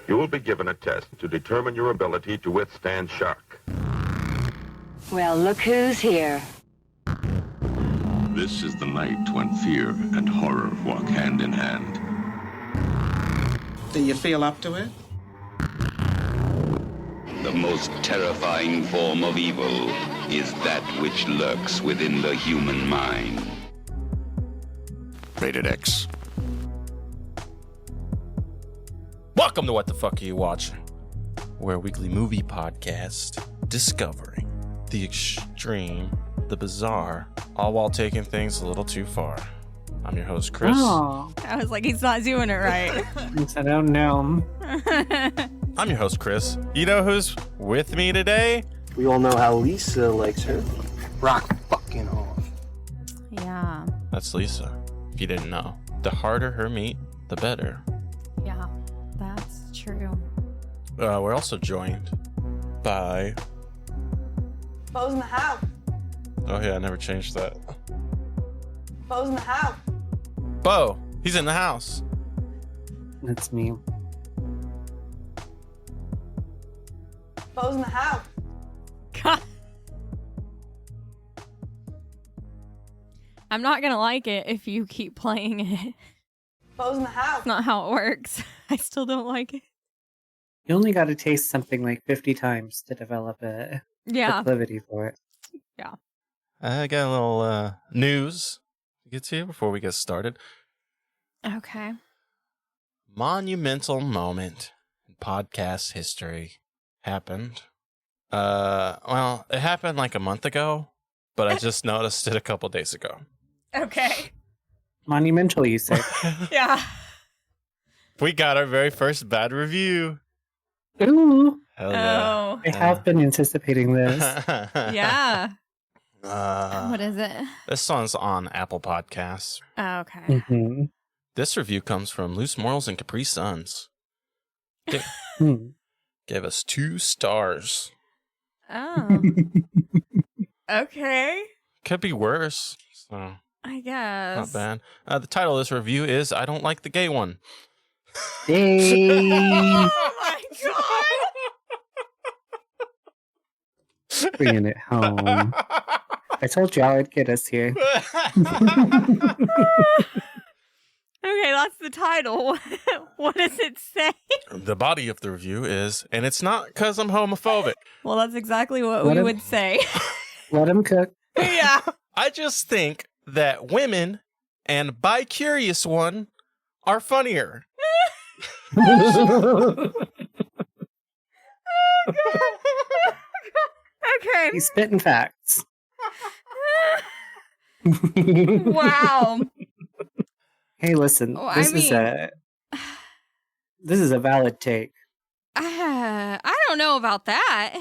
You will be given a test to determine your ability to withstand shock. Well, look who's here. This is the night when fear and horror walk hand in hand. Do you feel up to it? The most terrifying form of evil is that which lurks within the human mind. Rated X. Welcome to What the Fuck Are You Watching? We're a weekly movie podcast discovering the extreme, the bizarre, all while taking things a little too far. I'm your host, Chris. Oh, I was like, he's not doing it right. I don't know. I'm your host, Chris. You know who's with me today? We all know how Lisa likes her. Rock fucking off. Yeah. That's Lisa. If you didn't know, the harder her meat, the better. Yeah, that's true. We're also joined by... Bo's in the house. Oh yeah, I never changed that. Bo's in the house. Bo, he's in the house. That's me. Bo's in the house. God. I'm not gonna like it if you keep playing it. Bo's in the house. That's not how it works. I still don't like it. You only got to taste something like 50 times to develop a proclivity for it. Yeah. I got a little news to get to before we get started. Okay. Monumental moment in podcast history happened. Well, it happened like a month ago, but I just noticed it a couple days ago. Okay. Monumental, you say? Yeah. We got our very first bad review. Ooh. Hell yeah. Oh. I have been anticipating this. Yeah. What is it? This one's on Apple Podcasts. Oh, okay. Mm-hmm. This review comes from Loose Morals and Capri Suns. Gave us 2 stars. Oh. Okay. Could be worse. So I guess. not bad. The title of this review is I Don't Like the Gay One. Hey. Oh my god. Bringing it home. I told you I'd get us here. Okay, that's the title. What does it say? The body of the review is, and it's not because I'm homophobic. Well, that's exactly what we would say. Let him cook. Yeah. I just think that women and bi-curious one are funnier. Okay. He's spitting facts. Wow. Hey, listen. Oh, This is a valid take. I don't know about that.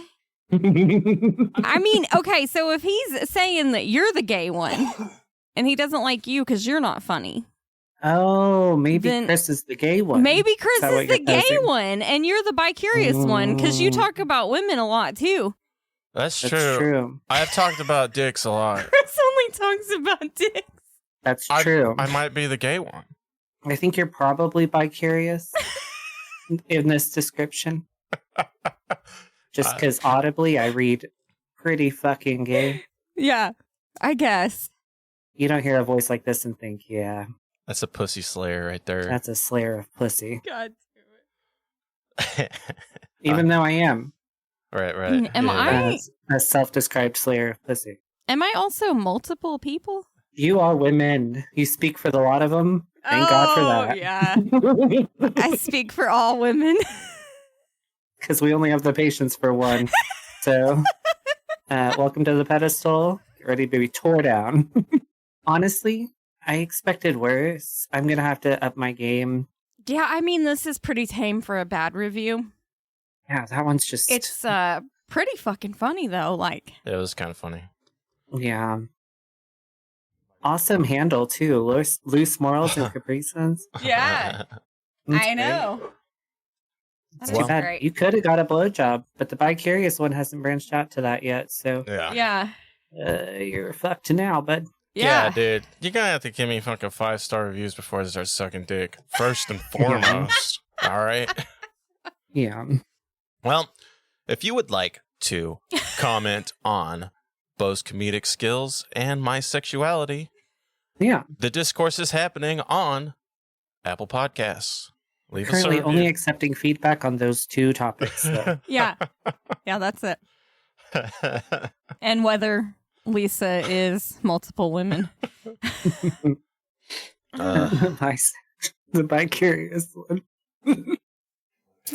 I mean, okay, so if he's saying that you're the gay one and he doesn't like you because you're not funny. Oh, maybe Then Chris is the gay one. Maybe Chris is the gay posing? one and you're the bi-curious one because you talk about women a lot too. That's That's true. I've talked about dicks a lot. Chris only talks about dicks. That's true. I might be the gay one. I think you're probably bi-curious in this description. Just because audibly I read pretty fucking gay. Yeah, I guess. You don't hear a voice like this and think, yeah, That's a pussy slayer right there. that's a slayer of pussy. God Even though I am Right. Am I? a self-described slayer of pussy. Am I also multiple people? You are women. You speak for the lot of them. Thank God for that. Yeah. I speak for all women. Because we only have the patience for one. So, welcome to the pedestal. Get ready to be tore down. Honestly, I expected worse. I'm going to have to up my game. Yeah, I mean, this is pretty tame for a bad review. Yeah, that one's just... It's pretty fucking funny, though. Like, It was kind of funny. Yeah. Awesome handle, too. Loose morals and Capri Suns. yeah, That's I know. That's That too is bad. great. You could have got a blowjob, but the bi-curious one hasn't branched out to that yet, so Yeah. Yeah. you're fucked now, bud. Yeah, dude. You're going to have to give me fucking 5-star reviews before I start sucking dick. First and foremost. All right? Yeah. Well, if you would like to comment on Bo's comedic skills and my sexuality, Yeah. the discourse is happening on Apple Podcasts. Leave Currently us a only review. accepting feedback on those 2 topics. So. Yeah. Yeah, that's it. And whether Lisa is multiple women. The bi-curious one.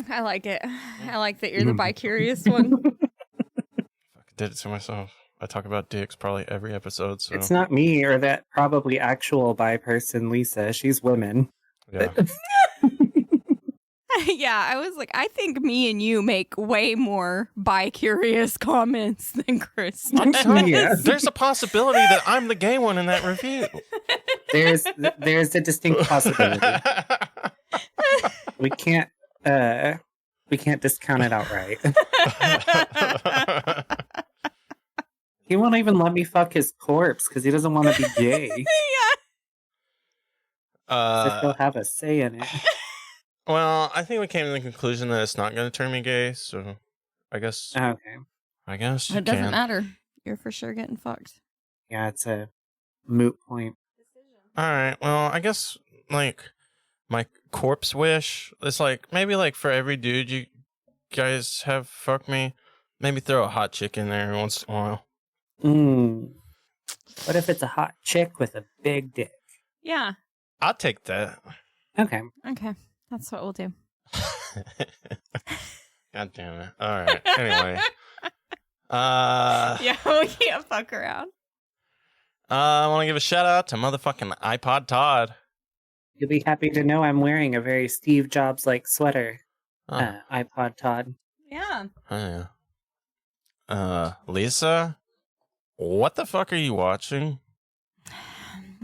I like it. I like that you're the bi-curious one. I did it to myself. I talk about dicks probably every episode. So It's not me or that probably actual bi person, Lisa. She's women. yeah. Yeah, I was like, I think me and you make way more bi-curious comments than Chris. I'm telling you, Yeah. there's a possibility that I'm the gay one in that review. There's a distinct possibility. We can't discount it outright. He won't even let me fuck his corpse because he doesn't want to be gay. So he'll have a say in it. Well, I think we came to the conclusion that it's not going to turn me gay, so I guess. Okay. I guess you It doesn't can. matter. You're for sure getting fucked. Yeah, it's a moot point. All right. Well, I guess like my corpse wish is like maybe like for every dude you guys have fucked me, maybe throw a hot chick in there once in a while. What if it's a hot chick with a big dick? Yeah. I'll take that. Okay. Okay. That's what we'll do. God damn it. All right. Anyway. Yeah, we can't fuck around. I want to give a shout out to motherfucking iPod Todd. You'll be happy to know I'm wearing a very Steve Jobs-like sweater. iPod Todd. Yeah. Oh, yeah. Lisa, what the fuck are you watching?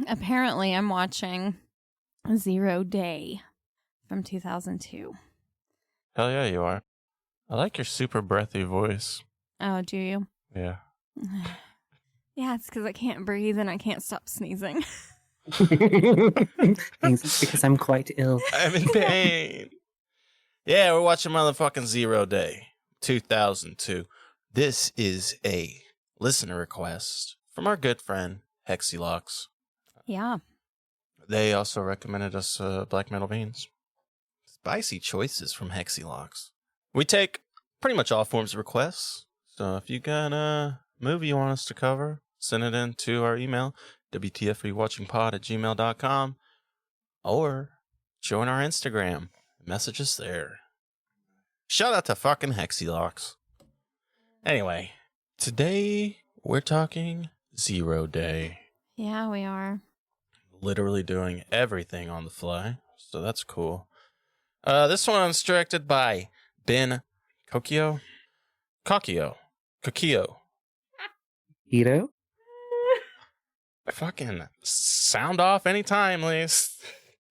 Apparently, I'm watching 0 Day from 2002. Hell yeah, you are. I like your super breathy voice. Oh, do you? Yeah. Yeah, it's because I can't breathe and I can't stop sneezing. It's because I'm quite ill. I'm in pain. Yeah, we're watching motherfucking 0 Day 2002. This is a listener request from our good friend Hexilox. Yeah. They also recommended us Black Metal Beans. Spicy choices from Hexilox. We take pretty much all forms of requests. So if you got a movie you want us to cover, send it in to our email, wtfrewatchingpod@gmail.com, or join our Instagram. Message us there. Shout out to fucking Hexilox. Anyway, today we're talking 0 Day. Yeah, we are. Literally doing everything on the fly, so that's cool. This one's directed by Ben Kokio. Ito? Fucking sound off anytime, Liz.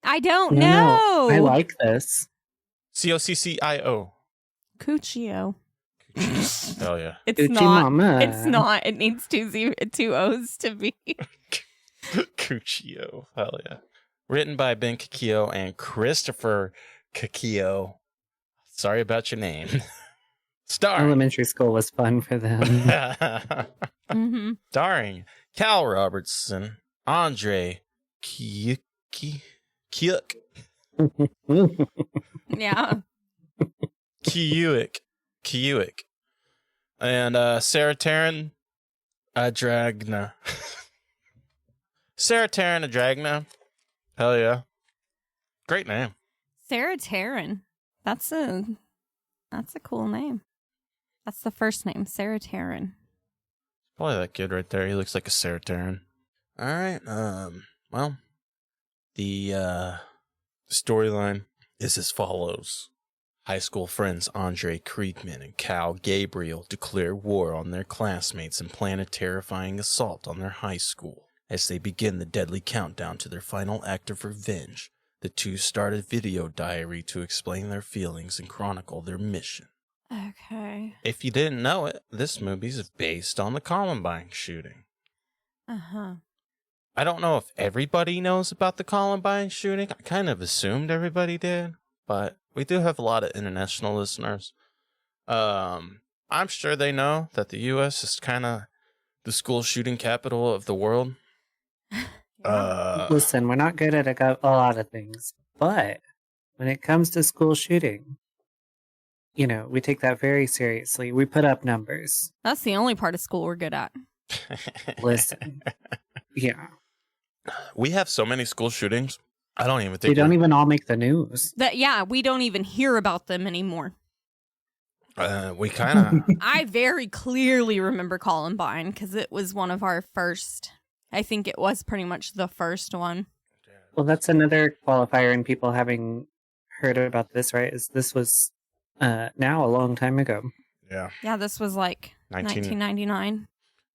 I don't No, know. I like this. Coccio. Cuccio. Hell yeah. It's Gucci not. mama. It's not. It needs two O's to be. Cuccio. Hell yeah. Written by Ben Kokio and Christopher Kokio. Sorry about your name. Starring. Elementary school was fun for them. Mm-hmm. Starring Cal Robertson, Andre Kyuk, Yeah. Kyuik, and Sarah Taryn Adragna. Sarah Taryn Adragna. Hell yeah. Great name. Sarah Taryn. That's a cool name. That's the first name, Sarah Taryn. Probably that kid right there. He looks like a Sarah Taryn. All right. Well, the storyline is as follows. High school friends Andre Kriegman and Cal Gabriel declare war on their classmates and plan a terrifying assault on their high school. As they begin the deadly countdown to their final act of revenge, the two start a video diary to explain their feelings and chronicle their mission. Okay. If you didn't know it, this movie's based on the Columbine shooting. Uh-huh. I don't know if everybody knows about the Columbine shooting. I kind of assumed everybody did, but we do have a lot of international listeners. I'm sure they know that the U.S. is kind of the school shooting capital of the world. Listen, we're not good at a lot of things, but when it comes to school shooting, you know, we take that very seriously. We put up numbers. That's the only part of school we're good at. Listen. Yeah. We have so many school shootings. I don't even think They don't even all make the news. We don't even hear about them anymore. We kind of... I very clearly remember Columbine because it was one of our first. I think it was pretty much the first one. Well, that's another qualifier in people having heard about this, right? Is this was now a long time ago. Yeah. Yeah, this was like 1999.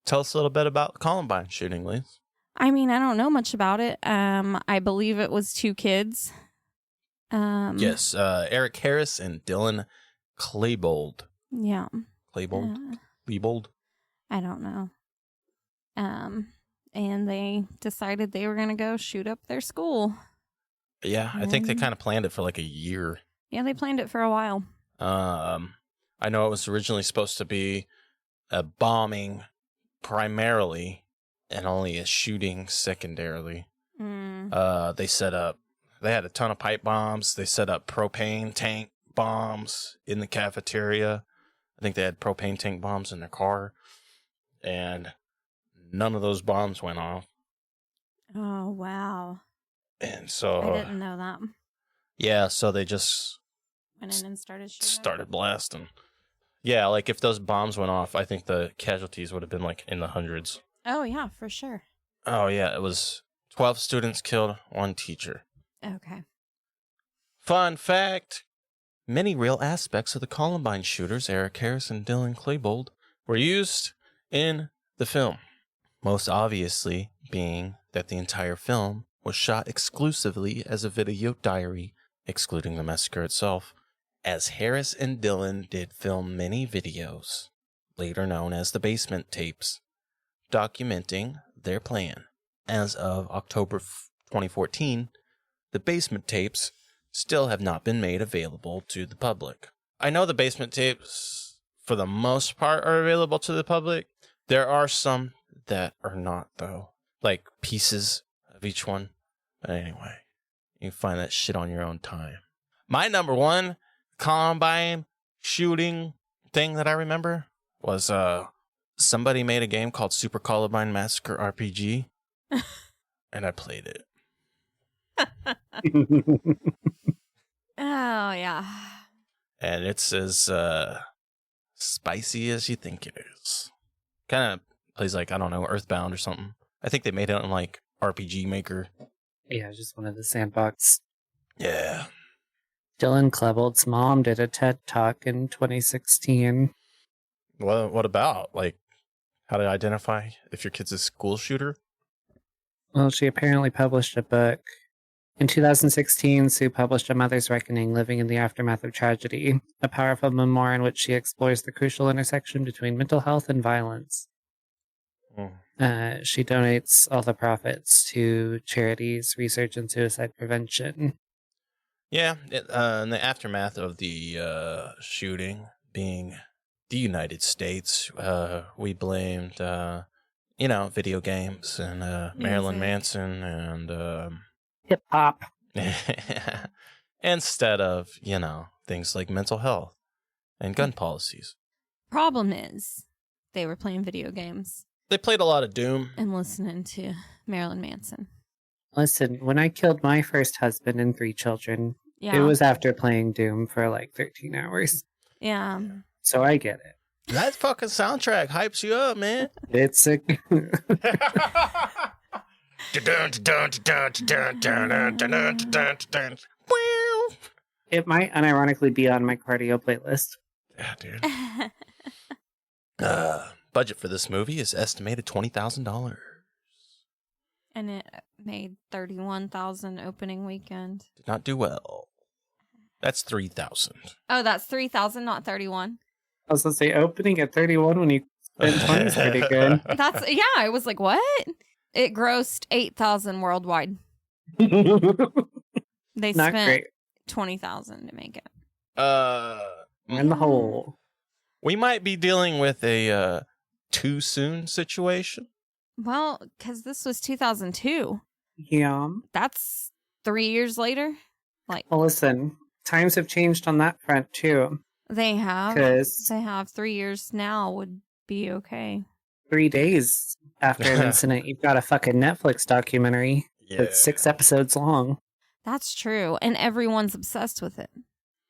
Tell us a little bit about Columbine shooting, Liz. I mean, I don't know much about it. I believe it was 2 kids. Yes, Eric Harris and Dylan Klebold. Yeah. Klebold? I don't know. And they decided they were going to go shoot up their school. Yeah, I think they kind of planned it for like a year. Yeah, they planned it for a while. I know it was originally supposed to be a bombing primarily and only a shooting secondarily. They had a ton of pipe bombs. They set up propane tank bombs in the cafeteria. I think they had propane tank bombs in their car. And none of those bombs went off. Oh, wow. And so... I didn't know that. Yeah, so they just... went in and started shooting. Started blasting. Yeah, like if those bombs went off, I think the casualties would have been like in the hundreds. Oh, yeah, for sure. Oh, yeah, it was 12 students killed, 1 teacher. Okay. Fun fact, many real aspects of the Columbine shooters, Eric Harris and Dylan Klebold, were used in the film. Most obviously being that the entire film was shot exclusively as a video diary, excluding the massacre itself, as Harris and Dylan did film many videos, later known as the basement tapes, documenting their plan. As of October 2014, the basement tapes still have not been made available to the public. I know the basement tapes, for the most part, are available to the public. There are some that are not, though. Like pieces of each one. But anyway, you can find that shit on your own time. My number 1 Columbine shooting thing that I remember was somebody made a game called Super Columbine Massacre RPG. And I played it. Oh, yeah. And it's as spicy as you think it is. Kind of plays like, I don't know, Earthbound or something. I think they made it on like RPG Maker. Yeah, just one of the sandbox. Yeah. Dylan Klebold's mom did a TED Talk in 2016. What about? Like, how to identify if your kid's a school shooter? Well, she apparently published a book. In 2016, Sue published A Mother's Reckoning, Living in the Aftermath of Tragedy, a powerful memoir in which she explores the crucial intersection between mental health and violence. She donates all the profits to charities, research, and suicide prevention. Yeah, in the aftermath of the shooting being the United States, we blamed, video games and Marilyn Manson and... hip-hop. Instead of, things like mental health and gun policies. Problem is, they were playing video games. They played a lot of Doom. And listening to Marilyn Manson. Listen, when I killed my first husband and 3 children, Yeah. it was after playing Doom for like 13 hours. Yeah. So I get it. That fucking soundtrack hypes you up, man. It's a... It might unironically be on my cardio playlist. Yeah, dude. Budget for this movie is estimated $20,000. And it made $31,000 opening weekend. Did not do well. That's $3,000. Oh, that's $3,000, not 31. I was going to say, opening at 31 when you spend 20 is pretty good. That's, yeah, I was like, what? It grossed $8,000 worldwide. They Not spent great. $20,000 to make it. We're in the hole. We might be dealing with a too soon situation. Well, because this was 2002. Yeah. That's 3 years later. Like, Well, listen, times have changed on that front, too. they have. 'Cause- They have 3 years now would be okay. 3 days after an incident, you've got a fucking Netflix documentary that's 6 episodes long. That's true. And everyone's obsessed with it.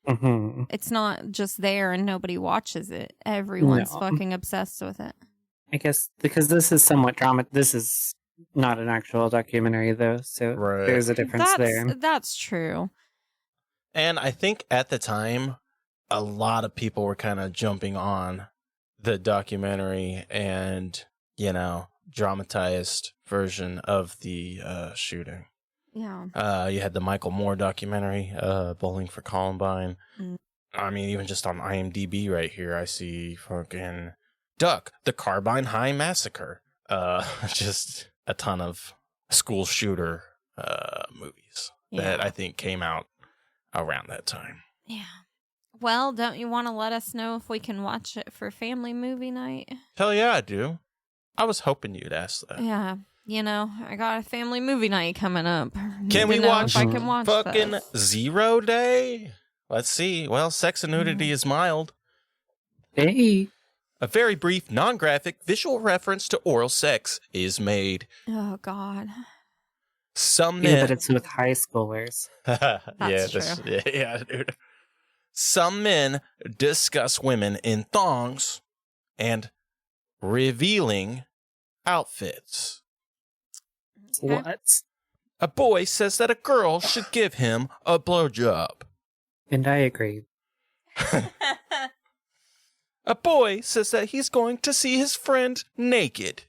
Mm-hmm. It's not just there and nobody watches it. Everyone's No. fucking obsessed with it. I guess because this is somewhat drama. This is not an actual documentary, though, so Right. there's a difference there. That's true. And I think at the time, a lot of people were kind of jumping on the documentary and, dramatized version of the shooting. Yeah. You had the Michael Moore documentary, Bowling for Columbine. Mm. I mean, even just on IMDb right here, I see fucking Duck, the Carbine High Massacre. Just a ton of school shooter movies that I think came out around that time. Yeah. Well, don't you want to let us know if we can watch it for family movie night? Hell yeah, I do. I was hoping you'd ask that. Yeah. I got a family movie night coming up. Can we Need to know watch if I can watch fucking this. 0 Day? Let's see. Well, sex and nudity is mild. Hey. A very brief, non-graphic visual reference to oral sex is made. Oh, God. Some Yeah, men... but it's with high schoolers. Yeah, dude. Some men discuss women in thongs and revealing outfits. Okay. What? A boy says that a girl should give him a blowjob. And I agree. A boy says that he's going to see his friend naked.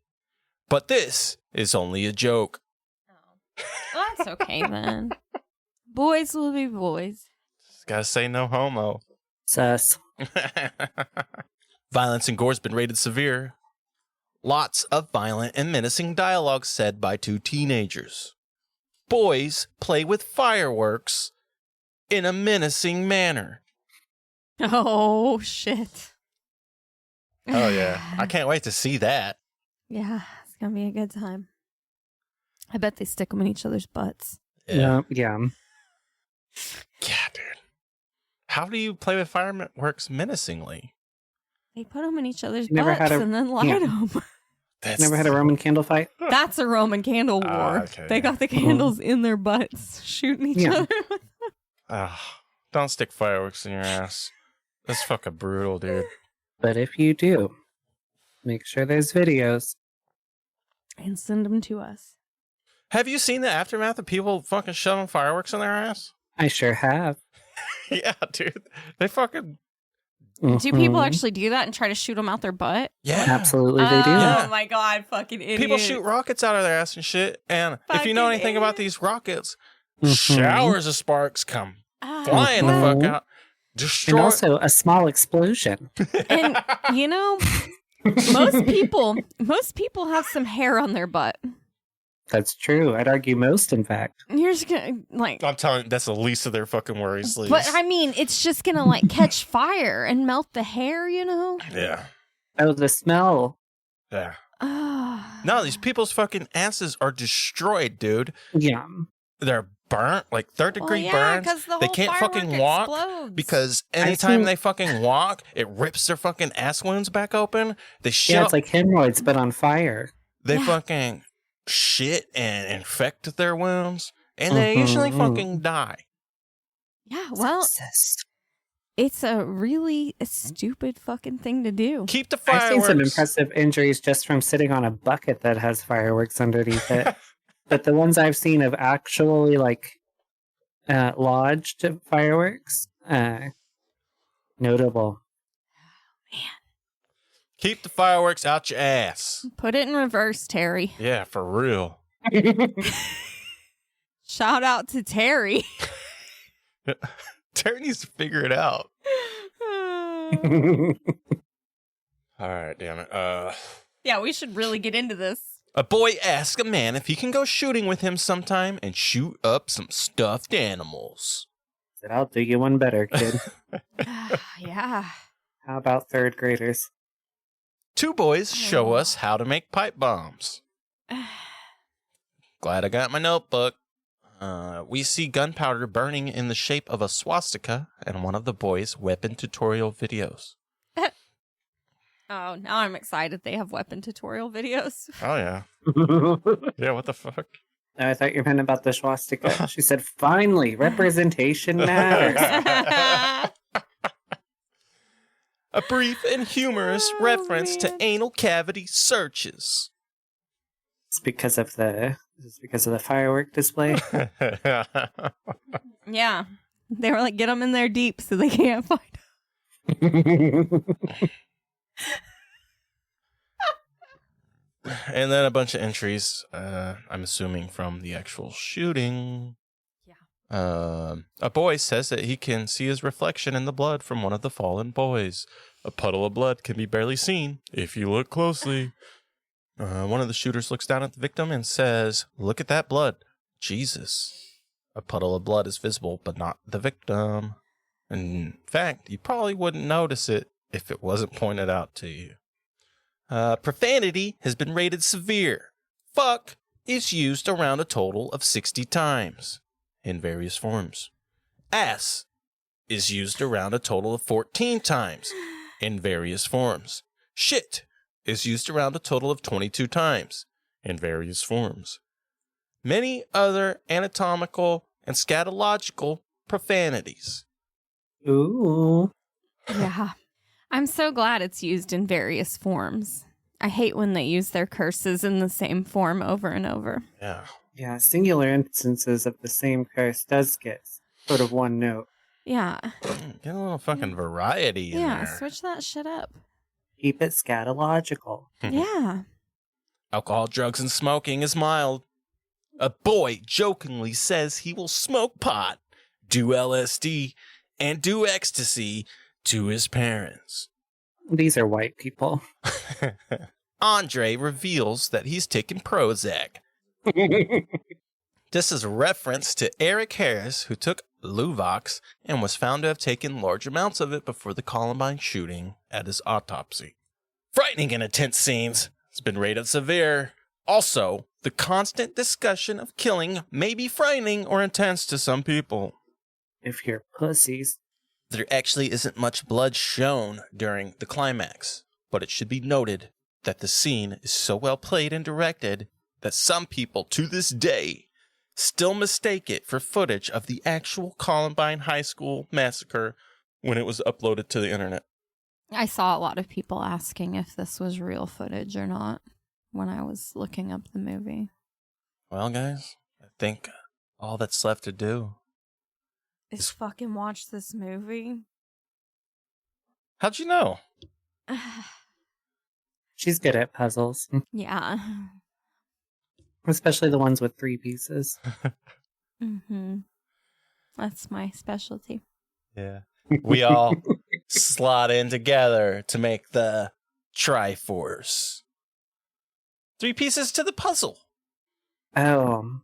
But this is only a joke. Well, that's okay then. Boys will be boys. Just gotta say no homo. Sus. Violence and gore's been rated severe. Lots of violent and menacing dialogue said by 2 teenagers. Boys play with fireworks in a menacing manner. Oh, shit. Oh, yeah. I can't wait to see that. Yeah, it's going to be a good time. I bet they stick them in each other's butts. Yeah. Yeah, dude. How do you play with fireworks menacingly? They put them in each other's You never butts had a- and then light yeah. them. Never had a Roman candle fight? That's a Roman candle war. Okay. They got the candles in their butts, shooting each Yeah. other. Don't stick fireworks in your ass. That's fucking brutal, dude. But if you do, make sure there's videos. And send them to us. Have you seen the aftermath of people fucking shoving fireworks in their ass? I sure have. Yeah, dude. They fucking... Do people Mhm. actually do that and try to shoot them out their butt? Yeah. Absolutely, they do. Yeah. Oh my God, fucking idiots. People shoot rockets out of their ass and shit. And if you know Fucking anything about idiots. these rockets, Mhm. showers of sparks come Ah, flying the fuck Mhm. out. And Destroy... also a small explosion. And most people have some hair on their butt. That's true. I'd argue most, in fact. You're just gonna I'm telling you, that's the least of their fucking worries, Lise. but I mean, it's just gonna catch fire and melt the hair, Yeah. Oh, the smell. Yeah. Ah. No, these people's fucking asses are destroyed, dude. Yeah. They're burnt, like third-degree Well, burns. 'cause the They whole can't fucking firework walk explodes. because I've anytime seen- they fucking walk, it rips their fucking ass wounds back open. They shit. Yeah, it's like hemorrhoids, but on fire. They Yeah. fucking shit and infect their wounds, and they usually Mhm. fucking die. Yeah, well, it's a really stupid fucking thing to do. Keep the I've seen fireworks. some impressive injuries just from sitting on a bucket that has fireworks underneath it. But the ones I've seen of actually lodged fireworks, notable. Keep the fireworks out your ass. Put it in reverse, Terry. Yeah, for real. Shout out to Terry. Terry needs to figure it out. All right, damn it. Yeah, we should really get into this. A boy asks a man if he can go shooting with him sometime and shoot up some stuffed animals. Said, I'll do you one better, kid. Yeah. How about third graders? Two boys show us how to make pipe bombs. Glad I got my notebook. We see gunpowder burning in the shape of a swastika in one of the boys' weapon tutorial videos. Oh, now I'm excited they have weapon tutorial videos. Oh, yeah. Yeah, what the fuck? Oh, I thought you meant about the swastika. She said, finally, representation matters. A brief and humorous reference to anal cavity searches. It's because of the firework display. Yeah. They were like, get them in there deep so they can't find And then a bunch of entries, I'm assuming from the actual shooting. Yeah. A boy says that he can see his reflection in the blood from one of the fallen boys. A puddle of blood can be barely seen if you look closely. One of the shooters looks down at the victim and says, "Look at that blood. Jesus." A puddle of blood is visible, but not the victim. In fact, you probably wouldn't notice it if it wasn't pointed out to you. Profanity has been rated severe. Fuck is used around a total of 60 times in various forms. Ass is used around a total of 14 times in various forms. Shit is used around a total of 22 times in various forms. Many other anatomical and scatological profanities. Ooh. Yeah. I'm so glad it's used in various forms. I hate when they use their curses in the same form over and over. Yeah. Yeah, singular instances of the same curse does get sort of one note. Yeah. Get a little fucking variety in Yeah, there. switch that shit up. Keep it scatological. Yeah. Alcohol, drugs, and smoking is mild. A boy jokingly says he will smoke pot, do LSD, and do ecstasy to his parents. These are white people. Andre reveals that he's taken Prozac. This is a reference to Eric Harris, who took Luvox and was found to have taken large amounts of it before the Columbine shooting at his autopsy. Frightening and intense scenes. It's been rated severe. Also, the constant discussion of killing may be frightening or intense to some people. If you're pussies. There actually isn't much blood shown during the climax, but it should be noted that the scene is so well played and directed that some people to this day still mistake it for footage of the actual Columbine High School massacre when it was uploaded to the internet. I saw a lot of people asking if this was real footage or not when I was looking up the movie. Well, guys, I think all that's left to do is fucking watch this movie. How'd you know? She's good at puzzles. Yeah. Especially the ones with 3 pieces. Mm-hmm. That's my specialty. Yeah. We all slot in together to make the Triforce. 3 pieces to the puzzle. Oh.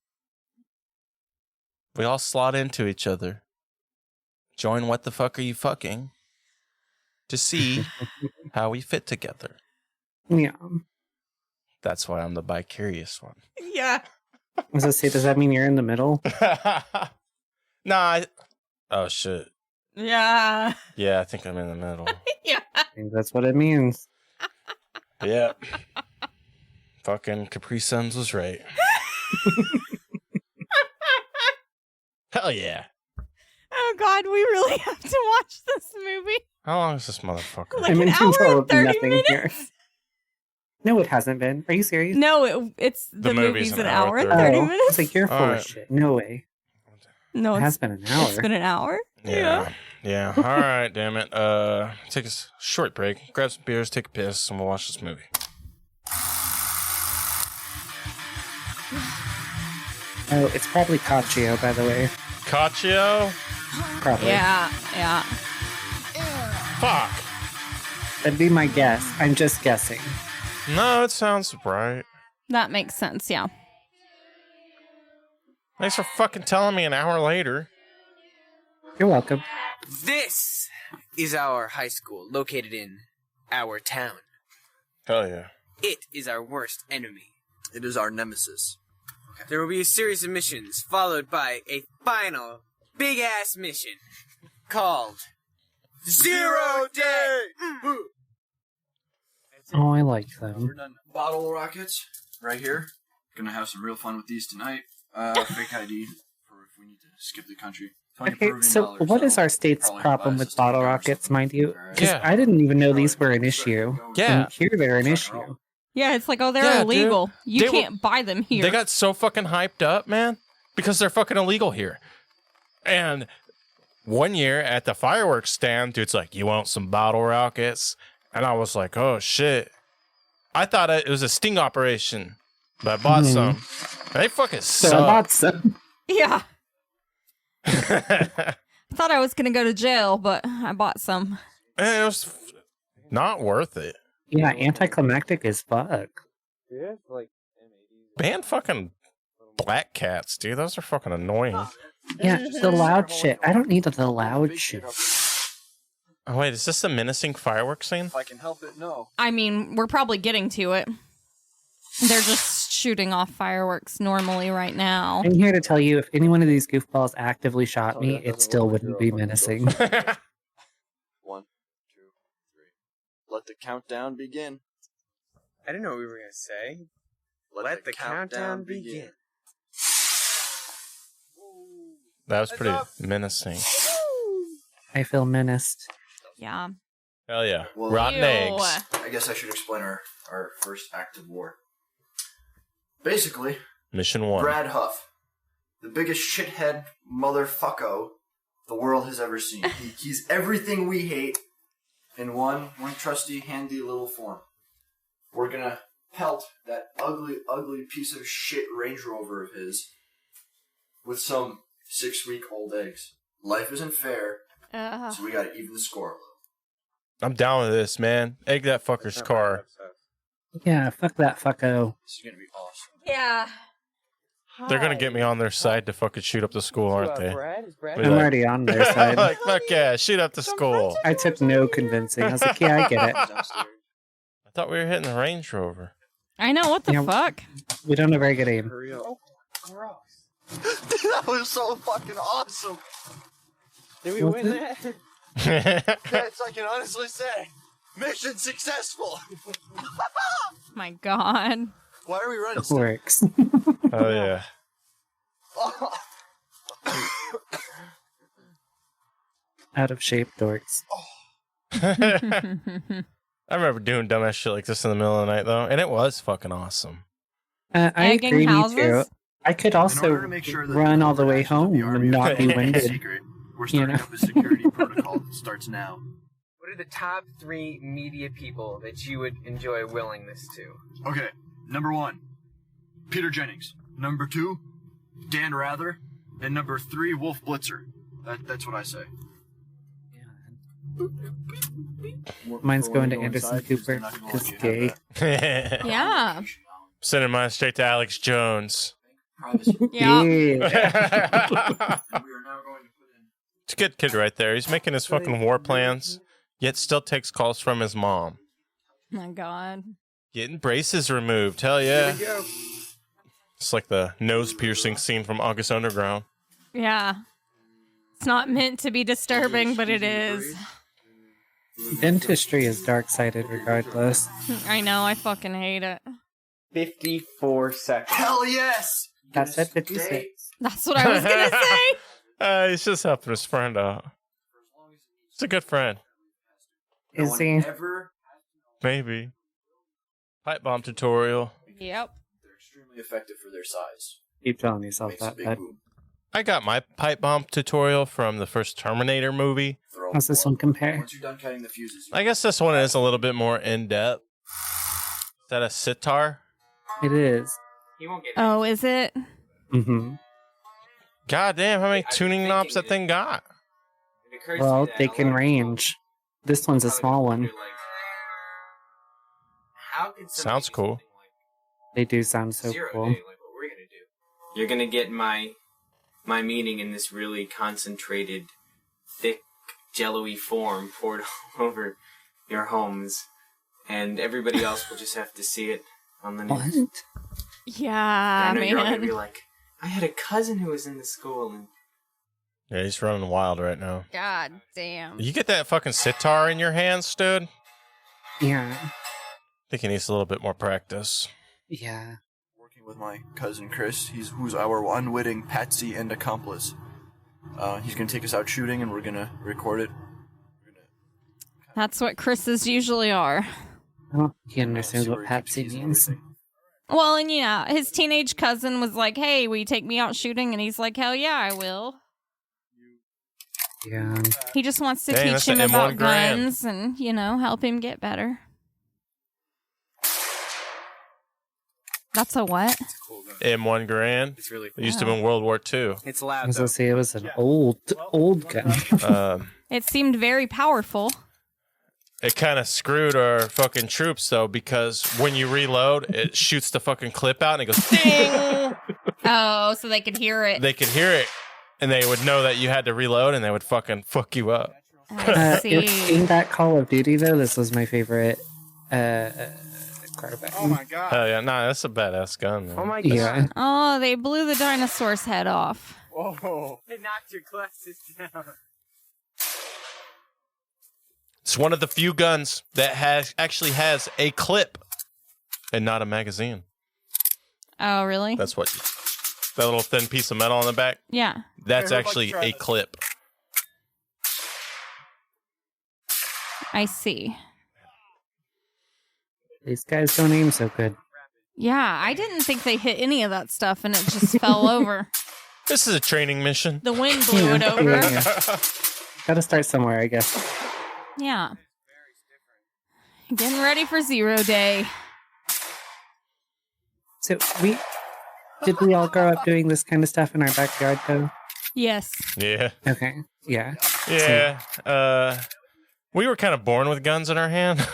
We all slot into each other. Join What the Fuck Are You Fucking to see how we fit together. Yeah. That's why I'm the bi-curious one. Yeah. I was gonna say, does that mean you're in the middle? Nah. Oh, shit. Yeah. Yeah, I think I'm in the middle. Yeah. I think that's what it means. Yeah. Fucking Capri Suns was right. Hell yeah. Oh, God, we really have to watch this movie. How long is this motherfucker? Like I'm an in hour control and of 30 nothing minutes? here. No, it hasn't been. Are you serious? No, it's the movie's an hour and 30 Oh, minutes. it's like, you're full Alright. of shit. No way. No, It it's has been an hour. It's been an hour. Yeah. Yeah. All right, damn it. Take a short break, grab some beers, take a piss, and we'll watch this movie. Oh, it's probably Caccio, by the way. Caccio? Probably. Yeah, yeah. Fuck. That'd be my guess. I'm just guessing. No, it sounds right. That makes sense, yeah. Thanks for fucking telling me an hour later. You're welcome. This is our high school, located in our town. Hell yeah. It is our worst enemy. It is our nemesis. There will be a series of missions, followed by a final, big-ass mission called Zero Day! Oh, I like them. We're done. Bottle rockets, right here. Gonna have some real fun with these tonight. Fake ID for if we need to skip the country. Okay, so what is our state's problem with bottle rockets, mind you? Because Yeah. I didn't even know these were an issue. Yeah. And here they're an issue. Yeah, it's like, oh, they're Yeah, illegal. dude. You They can't buy them here. They got so fucking hyped up, man, because they're fucking illegal here. And one year at the fireworks stand, dude's like, "You want some bottle rockets?" And I was like, "Oh shit!" I thought it was a sting operation, but I bought some. They fucking So I suck. bought some. Yeah. I thought I was going to go to jail, but I bought some. And it was not worth it. Yeah, anticlimactic as fuck. Ban fucking black cats, dude. Those are fucking annoying. Yeah, the loud shit. I don't need the loud shit. Oh, wait, is this the menacing fireworks scene? If I can help it, no. I mean, we're probably getting to it. They're just shooting off fireworks normally right now. I'm here to tell you, if any one of these goofballs actively shot me, it still wouldn't be menacing. 1, 2, 3. Let the countdown begin. I didn't know what we were going to say. Let the countdown begin. That was pretty menacing. I feel menaced. Yeah. Hell yeah. Well, Rotten Ew. eggs. I guess I should explain our first act of war. Basically, Mission 1. Brad Huff, the biggest shithead motherfucko the world has ever seen. He's everything we hate in one trusty, handy little form. We're gonna pelt that ugly, ugly piece of shit Range Rover of his with some 6-week-old eggs. Life isn't fair, so we gotta even the score a little. I'm down with this, man. Egg that fucker's car. Yeah, fuck that fucko. This is gonna be awesome. Yeah. They're gonna get me on their side to fucking shoot up the school, aren't they? I'm already on their side. Like, fuck yeah, shoot up the school. I took no convincing. I was like, yeah, I get it. I thought we were hitting the Range Rover. I know, what the Yeah. fuck? We don't have very good aim. That was so fucking awesome. Did we win that? That's I can honestly say. Mission successful. My God. Why are we running? It works. Oh yeah. Out of shape dorks. I remember doing dumbass shit like this in the middle of the night though, and it was fucking awesome. I Egging agree, me houses? too. I could also order to make sure that run the all the way actions of home the army and not are be winded. secret. We're starting up a security protocol that starts now. What are the top 3 media people that you would enjoy willing this to? Okay, number 1, Peter Jennings. Number 2, Dan Rather. And number 3, Wolf Blitzer. That's what I say. Mine's going to Anderson Cooper because gay. Yeah. Sending mine straight to Alex Jones. Yeah. It's a good kid right there. He's making his fucking war plans, yet still takes calls from his mom. My God. Getting braces removed. Hell yeah. It's like the nose piercing scene from August Underground. Yeah. It's not meant to be disturbing, but it is. Dentistry is dark-sided regardless. I know, I fucking hate it. 54 seconds. Hell yes! That said 56. That's what I was gonna say. He's just helping his friend out. He's a good friend. Is he? Maybe. Pipe bomb tutorial. Yep. They're extremely effective for their size. Keep telling yourself Makes a that, big bud. boom. I got my pipe bomb tutorial from the first Terminator movie. Throw How's this one compare? Once you're done cutting the fuses, I guess this one is a little bit more in-depth. Is that a sitar? It is. Oh, is it? Mm-hmm. God damn, how many tuning knobs that thing got? Well, they can range. This one's a small one. Sounds cool. They do sound so cool. You're gonna get my meaning in this really concentrated thick, jello-y form poured all over your homes, and everybody else will just have to see it on the news. What? Yeah, I know you're all gonna man. be like, I had a cousin who was in the school, and Yeah, he's running wild right now. God damn. You get that fucking sitar in your hands, dude? Yeah. I think he needs a little bit more practice. Yeah. Working with my cousin Chris, who's our unwitting patsy and accomplice. He's gonna take us out shooting, and we're gonna record it. That's what Chris's usually are. I don't think he understands See what where he keeps Patsy keys and means. everything. Well, and yeah, his teenage cousin was like, hey, will you take me out shooting? And he's like, hell yeah, I will. Yeah. He just wants to Dang, teach that's him an about M1 grand. guns and, help him get better. That's a what? M1 Grand. it's really It used to be in World War II. It's I loud, was though. gonna say it was an old gun. It seemed very powerful. It kind of screwed our fucking troops, though, because when you reload, it shoots the fucking clip out and it goes ding! Oh, so they could hear it. They could hear it, and they would know that you had to reload, and they would fucking fuck you up. I see. In that Call of Duty, though, this was my favorite quarterback. Oh my god. Hell yeah, nah, that's a badass gun, man. Oh my god. Yeah. Oh, they blew the dinosaur's head off. Whoa. They knocked your glasses down. It's one of the few guns that actually has a clip and not a magazine. Oh, really? That's what that little thin piece of metal on the back. Yeah. That's actually a clip. I see. These guys don't aim so good. Yeah, I didn't think they hit any of that stuff and it just fell over. This is a training mission. The wind blew it over. Yeah. Gotta start somewhere, I guess. Yeah. Getting ready for 0 day. So did we all grow up doing this kind of stuff in our backyard, though? Yes. Yeah. Okay. Yeah. Yeah. We were kind of born with guns in our hand.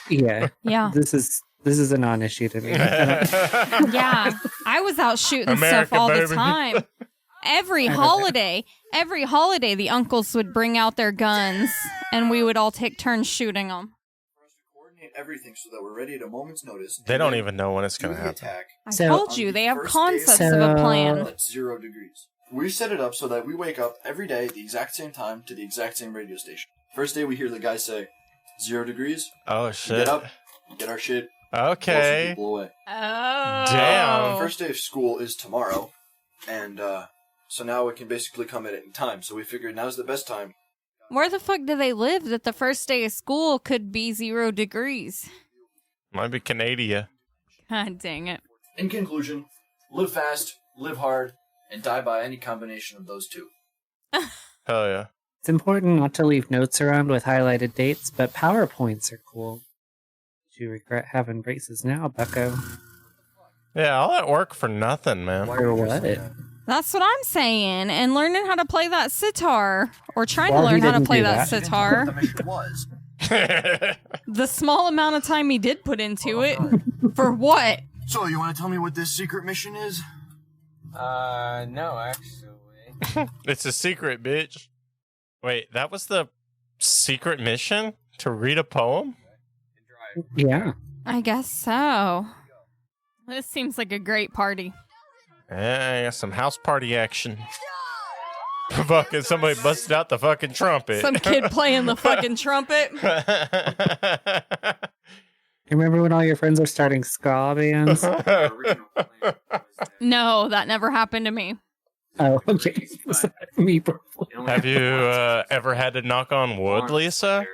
Yeah. Yeah. This is a non-issue to me. Yeah. I was out shooting America, stuff all baby. the time. Every holiday, the uncles would bring out their guns and we would all take turns shooting them. Coordinate everything so that we're ready at a moment's notice. They don't even know when it's going to happen. Attack I So- told you, they have First day of concepts of a plan. at 0 degrees. We set it up so that we wake up every day at the exact same time to the exact same radio station. First day we hear the guy say 0 degrees. Oh, We shit. get up, get our shit, Okay. blow away. Oh. Damn. First day of school is tomorrow, and so now it can basically come at any time. So we figured now's the best time. Where the fuck do they live that the first day of school could be 0 degrees? Might be Canada. God dang it. In conclusion, live fast, live hard, and die by any combination of those two. Hell yeah. It's important not to leave notes around with highlighted dates, but PowerPoints are cool. Do you regret having braces now, bucko? Yeah, all that work for nothing, man. Or what? That's what I'm saying. And learning how to play that sitar, or trying Well, to learn he how to didn't play do that that. The sitar. mission was. The small amount of time he did put into it. For what? So, you want to tell me what this secret mission is? No, actually. It's a secret, bitch. Wait, that was the secret mission? To read a poem? Yeah. I guess so. This seems like a great party. Yeah, some house party action. Fucking somebody busted out the fucking trumpet. Some kid playing the fucking trumpet. Remember when all your friends were starting ska bands? No, that never happened to me. Oh, okay. Me, probably. Have you ever had to knock on wood, Lisa?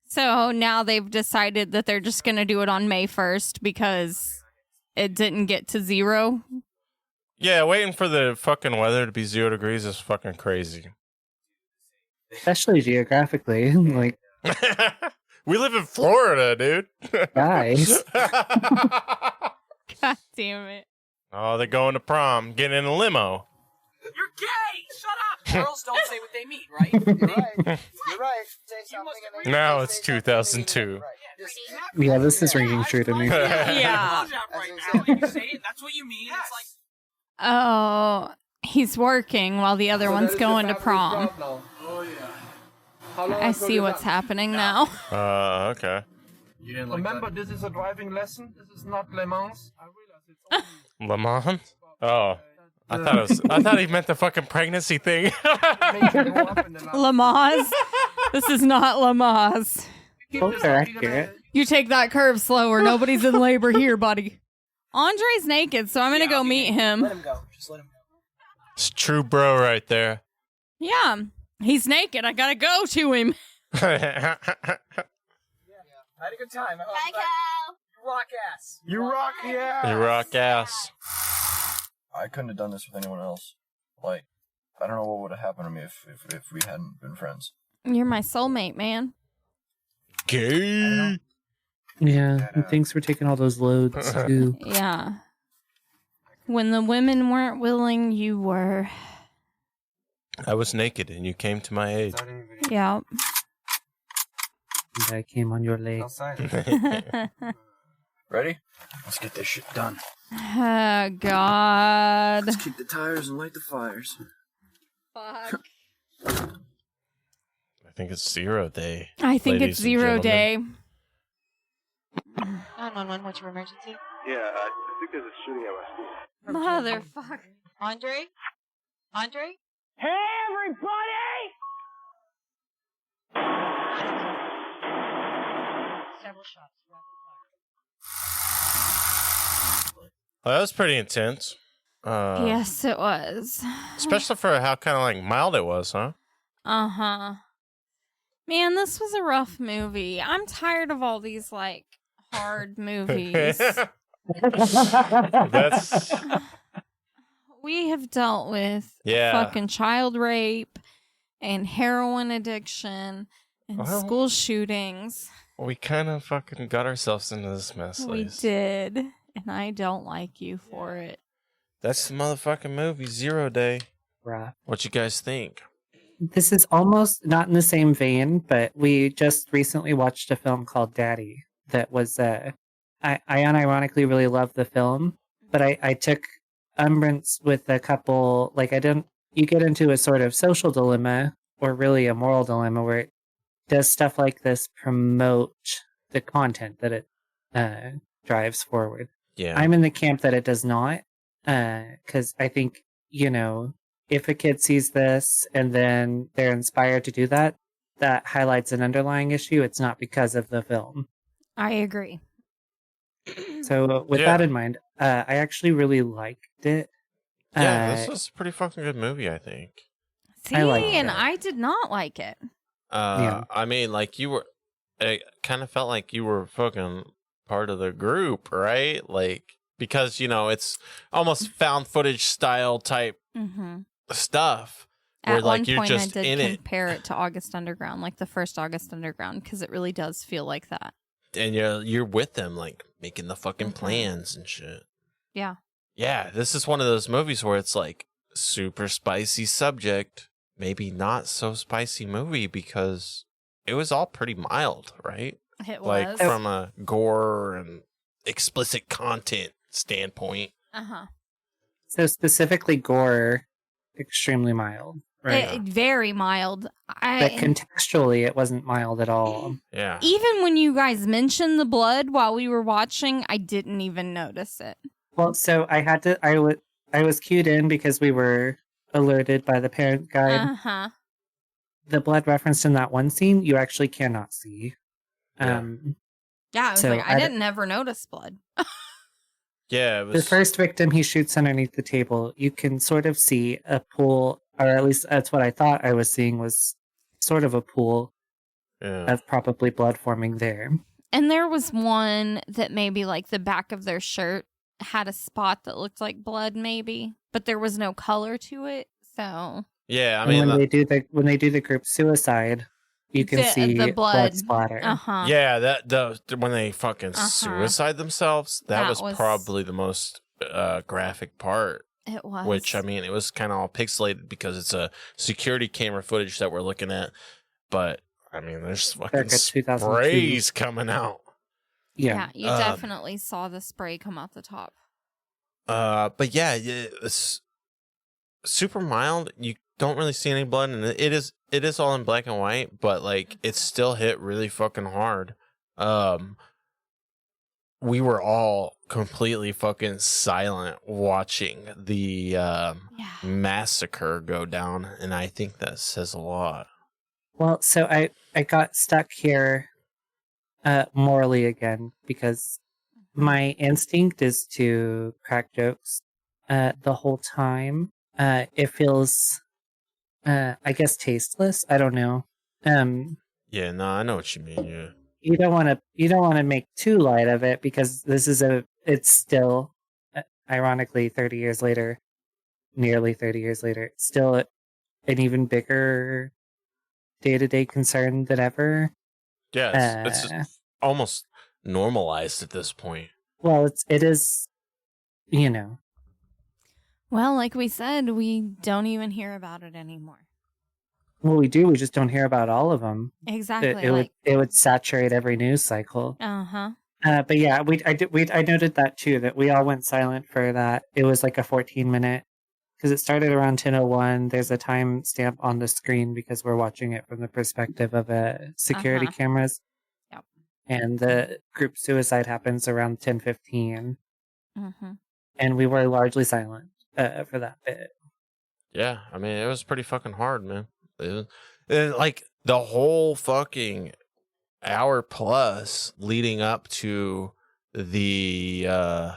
So now they've decided that they're just going to do it on May 1st because it didn't get to 0. Yeah, waiting for the fucking weather to be 0 degrees is fucking crazy. Especially geographically. Like, We live in Florida, dude. guys. God damn it. Oh, they're going to prom, getting in a limo. You're gay! Shut up! Girls don't say what they mean, right? You're right. You're right. Say something and then Now you it's say something 2002. Yeah, this is ringing true to me. Yeah. Right now, you say it, that's what you mean. It's like, Oh, He's working while the other one's going to prom. Oh, yeah. I see what's happening now. Okay. You didn't remember, this is a driving lesson. This is not Le Mans. I realize it's only Le Mans? Oh. I thought he meant the fucking pregnancy thing. Lamaze. This is not Lamaze. Both are accurate. You take that curve slower. Nobody's in labor here, buddy. Andre's naked, so I'm gonna go meet him. Let him go. Just let him go. It's true bro right there. Yeah, he's naked. I gotta go to him. I had a good time. Bye, Cal. You rock ass. You rock, yeah. You rock ass. I couldn't have done this with anyone else. Like, I don't know what would have happened to me if we hadn't been friends. You're my soulmate, man. Gay. Yeah, and thanks for taking all those loads too. Yeah. When the women weren't willing, you were. I was naked and you came to my aid. Yeah. And I came on your leg. Ready? Let's get this shit done. Oh, God. Let's kick the tires and light the fires. Fuck. I think it's 0 day. I think ladies it's and 0 gentlemen. day. 911, what's your emergency? Yeah, I think there's a shooting at my school. Motherfucker. Andre? Andre? Hey, everybody! Several shots. Well, that was pretty intense. Yes, it was. Especially for how kind of like mild it was, huh? Uh-huh. Man, this was a rough movie. I'm tired of all these, like, hard movies. That's We have dealt with fucking child rape and heroin addiction and school shootings. we kind of fucking got ourselves into this mess. We ladies. did, and I don't like you for it. That's the motherfucking movie, 0 day. Right. What you guys think? This is almost not in the same vein, but we just recently watched a film called Daddy that was, I unironically really loved the film, but I took umbrance with a couple, like you get into a sort of social dilemma or really a moral dilemma where it does stuff like this promote the content that it drives forward. Yeah. I'm in the camp that it does not, because I think, if a kid sees this and then they're inspired to do that, that highlights an underlying issue. It's not because of the film. I agree. So with that in mind, I actually really liked it. Yeah, this was a pretty fucking good movie, I think. See, I did not like it. I mean, like it kind of felt like you were fucking part of the group, right? Like, because, it's almost found footage style type stuff. Where, At like, one you're point, just I in did it. compare it to August Underground, like the first August Underground, because it really does feel like that. And you're with them, like, making the fucking plans and shit. Yeah. Yeah, this is one of those movies where it's like super spicy subject, maybe not so spicy movie because it was all pretty mild, right? It was. Like from a gore and explicit content standpoint. Uh-huh. So specifically gore, extremely mild. Right. Very mild. But contextually, it wasn't mild at all. Yeah. Even when you guys mentioned the blood while we were watching, I didn't even notice it. Well, so I was cued in because we were alerted by the parent guide. Uh-huh. The blood referenced in that one scene, you actually cannot see. Yeah, I was so like, I didn't ever notice blood. Yeah, it was... The first victim he shoots underneath the table, you can sort of see a pool, or at least that's what I thought I was seeing, was sort of a pool of probably blood forming there. And there was one that maybe like the back of their shirt had a spot that looked like blood, maybe, but there was no color to it. So yeah, I mean, when they do the group suicide, you can see the blood splatter. Uh-huh. Yeah, when they fucking suicide themselves, that was probably the most graphic part. It was. Which, I mean, it was kind of all pixelated because it's a security camera footage that we're looking at. But, I mean, there's fucking sprays coming out. Yeah, you definitely saw the spray come out the top. But yeah, super mild. You don't really see any blood, and it is all in black and white, but like it still hit really fucking hard. We were all completely fucking silent watching the massacre go down, and I think that says a lot. Well, so I got stuck here morally again because my instinct is to crack jokes the whole time. It feels, I guess, tasteless. I don't know. Yeah, no, I know what you mean. Yeah. You don't want to make too light of it because it's still, ironically, 30 years later, nearly 30 years later, it's still an even bigger day-to-day concern than ever. Yeah, it's almost normalized at this point. Well, it is, you know. Well, like we said, we don't even hear about it anymore. Well, we do. We just don't hear about all of them. Exactly. It would saturate every news cycle. But yeah, I noted that too. That we all went silent for that. It was like a 14-minute because it started around 10:01. There's a time stamp on the screen because we're watching it from the perspective of security cameras. Yep. And the group suicide happens around 10:15. And we were largely silent for that bit. Yeah, I mean, it was pretty fucking hard, man. Like the whole fucking hour plus leading up to the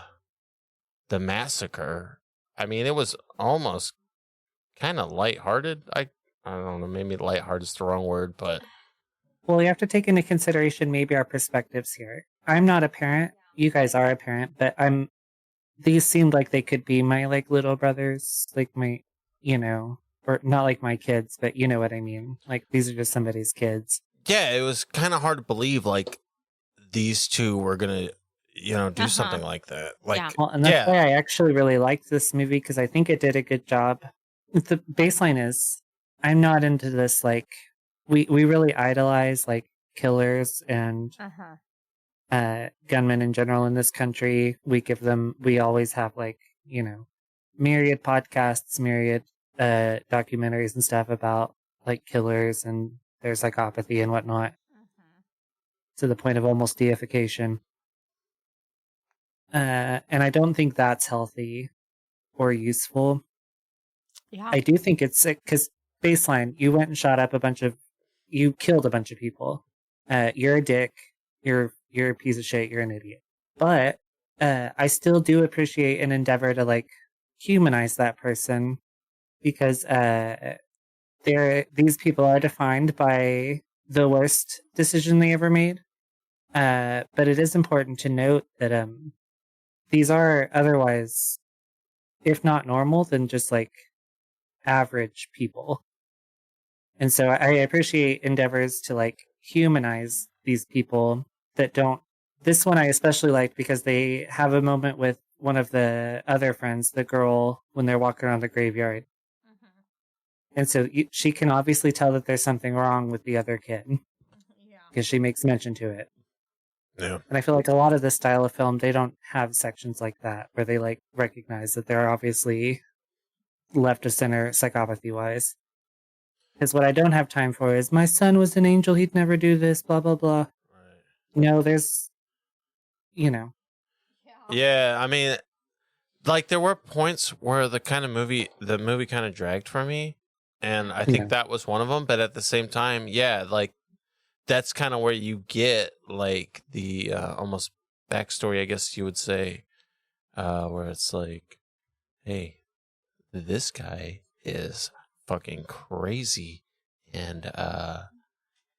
massacre. I mean, it was almost kind of lighthearted. I don't know, maybe lighthearted is the wrong word, but well, you have to take into consideration maybe our perspectives here. I'm not a parent. You guys are a parent, but these seemed like they could be my like little brothers, like my, or not like my kids, but you know what I mean. Like these are just somebody's kids. Yeah, it was kind of hard to believe like these two were gonna, do something like that. Like, well, and that's why I actually really liked this movie because I think it did a good job. The baseline is, I'm not into this like we really idolize like killers and gunmen in general in this country. We always have like myriad podcasts, myriad documentaries and stuff about like killers and their psychopathy and whatnot to the point of almost deification. And I don't think that's healthy or useful. Yeah. I do think it's because baseline, you went and you killed a bunch of people. You're a dick. You're a piece of shit. You're an idiot. But I still do appreciate an endeavor to like humanize that person because these people are defined by the worst decision they ever made. But it is important to note that these are otherwise, if not normal, then just like average people. And so I appreciate endeavors to like humanize these people that don't. This one I especially liked because they have a moment with one of the other friends, the girl, when they're walking around the graveyard. And so she can obviously tell that there's something wrong with the other kid because she makes mention to it. Yeah. And I feel like a lot of this style of film, they don't have sections like that where they like recognize that they're obviously left of center psychopathy wise. Because what I don't have time for is my son was an angel, he'd never do this, blah blah blah. Right. No, there's Yeah, I mean, like there were points where the movie kind of dragged for me, and I think that was one of them. But at the same time, yeah, like that's kind of where you get like the almost backstory, I guess you would say, where it's like, hey, this guy is fucking crazy, and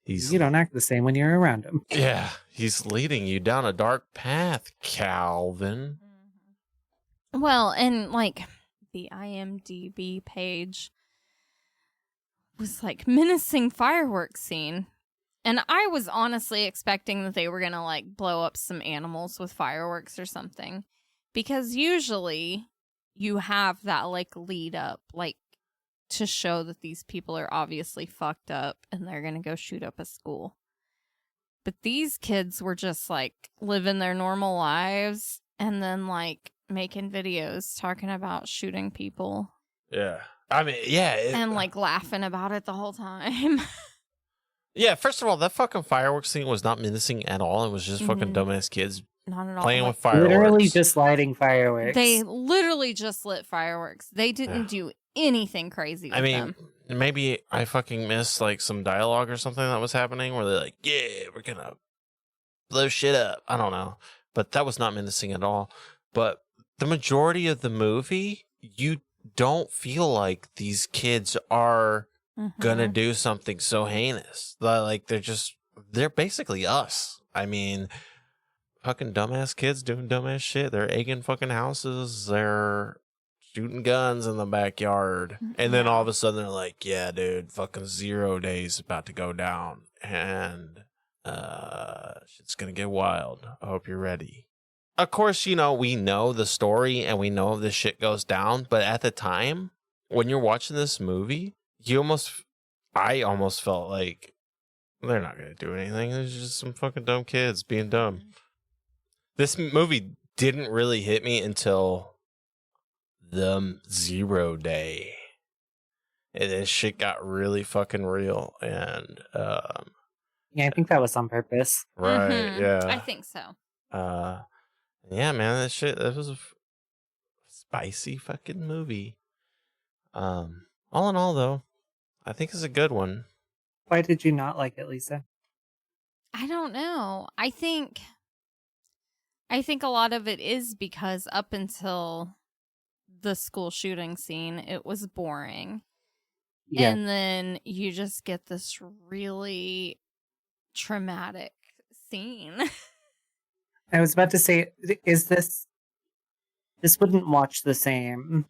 you don't act the same when you're around him. Yeah, he's leading you down a dark path, Calvin. Well, and like the IMDb page was like menacing fireworks scene. And I was honestly expecting that they were going to like blow up some animals with fireworks or something. Because usually you have that like lead up, like to show that these people are obviously fucked up and they're going to go shoot up a school. But these kids were just like living their normal lives and then like making videos talking about shooting people. Yeah. I mean, yeah. And like laughing about it the whole time. Yeah, first of all, that fucking fireworks thing was not menacing at all. It was just fucking dumbass kids not at all. playing with fireworks. Literally just lighting fireworks. They literally just lit fireworks. They didn't do anything crazy with them. Maybe I fucking missed like some dialogue or something that was happening where they're like, yeah, we're gonna blow shit up. I don't know. But that was not menacing at all. But the majority of the movie, you don't feel like these kids are gonna do something so heinous. Like they're basically us. I mean, fucking dumbass kids doing dumbass shit. They're egging fucking houses. They're shooting guns in the backyard. And then all of a sudden they're like, yeah, dude, fucking 0 days about to go down. And shit's gonna get wild. I hope you're ready. Of course, we know the story and we know this shit goes down. But at the time, when you're watching this movie, I almost felt like they're not going to do anything. There's just some fucking dumb kids being dumb. This movie didn't really hit me until the 0 day. And then shit got really fucking real. And, yeah, I think that was on purpose. Right, yeah. I think so. Yeah, man, that was a spicy fucking movie. All in all, though, I think it's a good one. Why did you not like it, Lisa? I don't know. I think a lot of it is because up until the school shooting scene, it was boring. Yeah. And then you just get this really traumatic scene. I was about to say, this wouldn't watch the same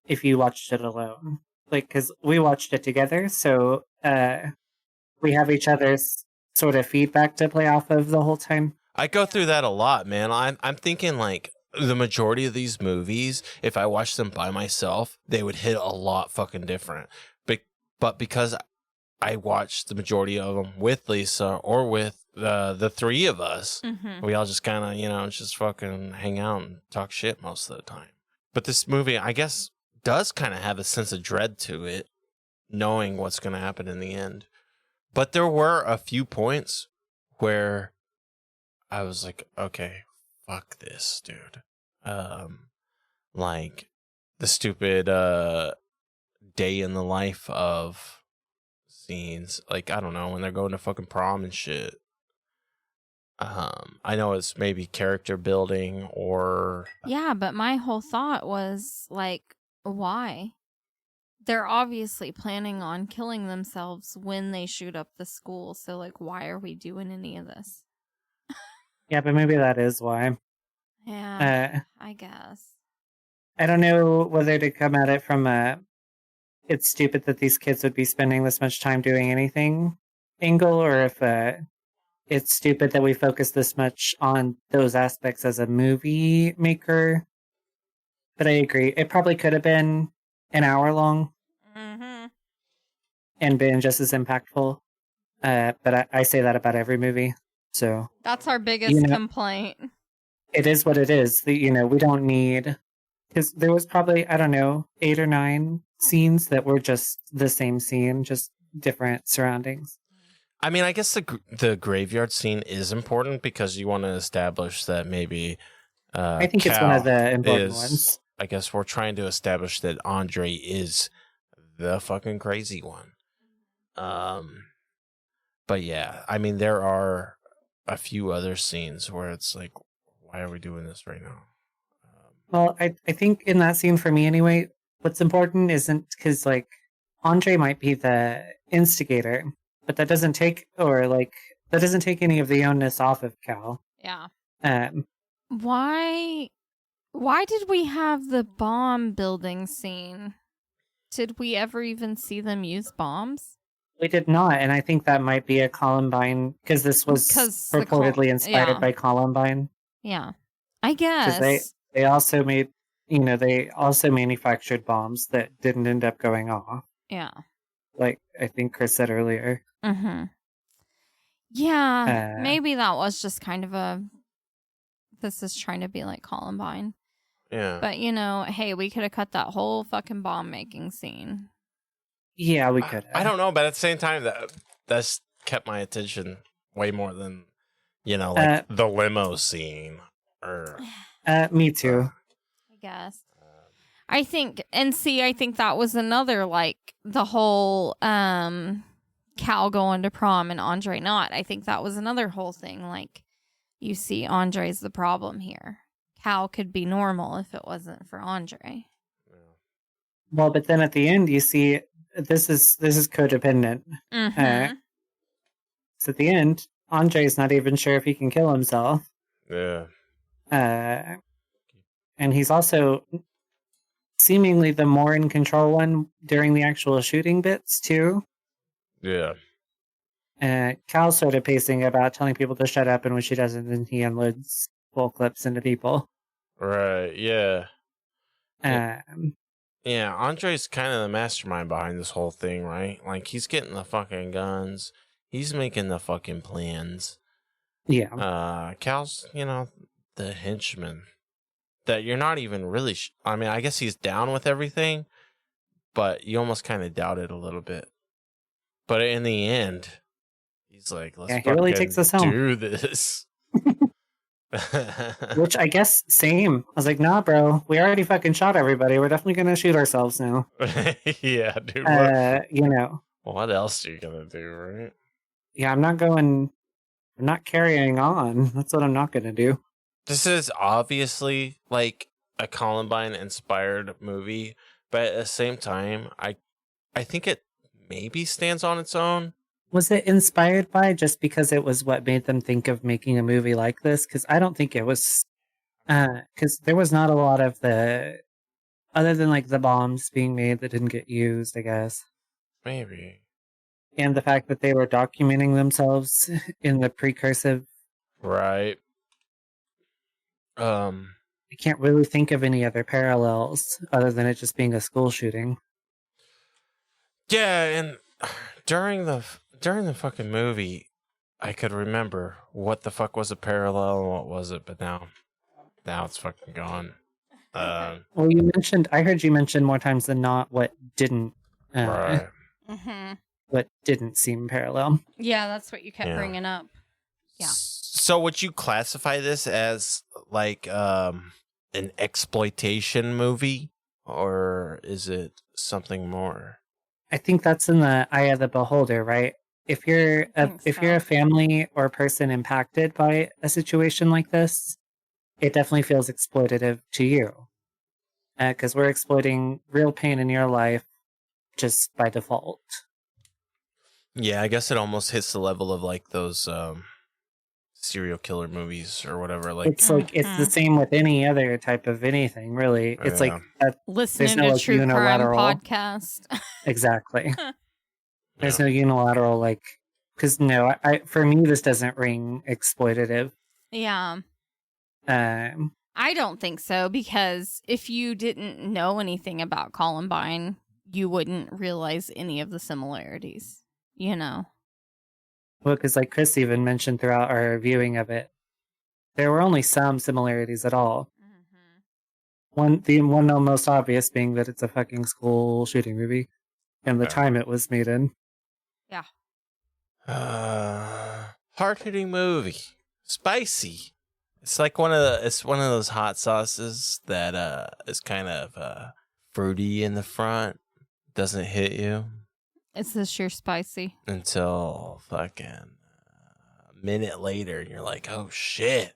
if you watched it alone. Like, because we watched it together, so we have each other's sort of feedback to play off of the whole time. I go through that a lot, man. I'm thinking, like, the majority of these movies, if I watched them by myself, they would hit a lot fucking different. But because I watched the majority of them with Lisa or with the three of us, we all just kind of, just fucking hang out and talk shit most of the time. But this movie, I guess, does kind of have a sense of dread to it, knowing what's going to happen in the end. But there were a few points where I was like, okay, fuck this, dude. Like the stupid day in the life of scenes. Like, I don't know, when they're going to fucking prom and shit. I know it's maybe character building or... Yeah, but my whole thought was, like, why? They're obviously planning on killing themselves when they shoot up the school, so, like, why are we doing any of this? Yeah, but maybe that is why. Yeah, I guess. I don't know whether to come at it from it's stupid that these kids would be spending this much time doing anything angle, or if it's stupid that we focus this much on those aspects as a movie maker. But I agree. It probably could have been an hour long and been just as impactful. But I say that about every movie. So that's our biggest complaint. It is what it is. We don't need... Because there was probably, 8 or 9 scenes that were just the same scene, just different surroundings. I mean, I guess the graveyard scene is important because you want to establish that maybe I think Cal it's one of the important ones. I guess we're trying to establish that Andre is the fucking crazy one. But yeah, I mean, there are a few other scenes where it's like, why are we doing this right now? Well, I think in that scene, for me anyway, what's important isn't because, like, Andre might be the instigator, but that doesn't take any of the onus off of Cal. Yeah. Why did we have the bomb building scene? Did we ever even see them use bombs? We did not, and I think that might be a Columbine, because this was purportedly inspired by Columbine. Yeah, I guess. They also made, they also manufactured bombs that didn't end up going off. Yeah. Like I think Chris said earlier. Yeah, maybe that was just kind of this is trying to be like Columbine. Yeah. But, hey, we could have cut that whole fucking bomb-making scene. Yeah, we could. I don't know, but at the same time, that's kept my attention way more than, the limo scene. Me too. I guess. I think that was another, the whole Cal going to prom and Andre not. I think that was another whole thing. You see, Andre's the problem here. Cal could be normal if it wasn't for Andre. Well, but then at the end, you see, this is codependent. Mm-hmm. So at the end, Andre's not even sure if he can kill himself. Yeah. And he's also seemingly the more in control one during the actual shooting bits, too. Yeah. Cal's sort of pacing about telling people to shut up, and when she doesn't, then he unloads full clips into people. Right, yeah. Yeah, Andre's kind of the mastermind behind this whole thing, right? He's getting the fucking guns. He's making the fucking plans. Yeah. Cal's, the henchman. That you're not even really... I guess he's down with everything, but you almost kind of doubt it a little bit. But in the end, he's like, let's he really takes us home. Do this. Which I guess, same. I was like, nah, bro, we already fucking shot everybody. We're definitely going to shoot ourselves now. Yeah, dude. What else are you going to do, right? Yeah, I'm not carrying on. That's what I'm not going to do. This is obviously a Columbine-inspired movie, but at the same time, I think it maybe stands on its own. Was it inspired by just because it was what made them think of making a movie like this? Because I don't think it was... Because there was not a lot of the... Other than, the bombs being made that didn't get used, I guess. Maybe. And the fact that they were documenting themselves in the precursive... Right. I can't really think of any other parallels other than it just being a school shooting. Yeah, and during the fucking movie, I could remember what the fuck was a parallel and what was it, but now it's fucking gone. Well, I heard you mention more times than not what didn't, right. What didn't seem parallel. Yeah, that's what you kept bringing up. Yeah. So would you classify this as an exploitation movie, or is it something more? I think that's in the eye of the beholder, right? If you're a family or person impacted by a situation like this, it definitely feels exploitative to you, because we're exploiting real pain in your life just by default. Yeah, I guess it almost hits the level of those serial killer movies or whatever. It's it's the same with any other type of anything, really. It's listening to true crime podcast. Exactly. There's no unilateral because for me this doesn't ring exploitative. Yeah. I don't think so, because if you didn't know anything about Columbine, you wouldn't realize any of the similarities. Well, because Chris even mentioned throughout our viewing of it, there were only some similarities at all. The one most obvious being that it's a fucking school shooting movie, and the time it was made in. Yeah. Hard-hitting movie, spicy. It's one of those hot sauces that is kind of fruity in the front, doesn't hit you. Is this your spicy? Until fucking a minute later, and you're like, oh shit,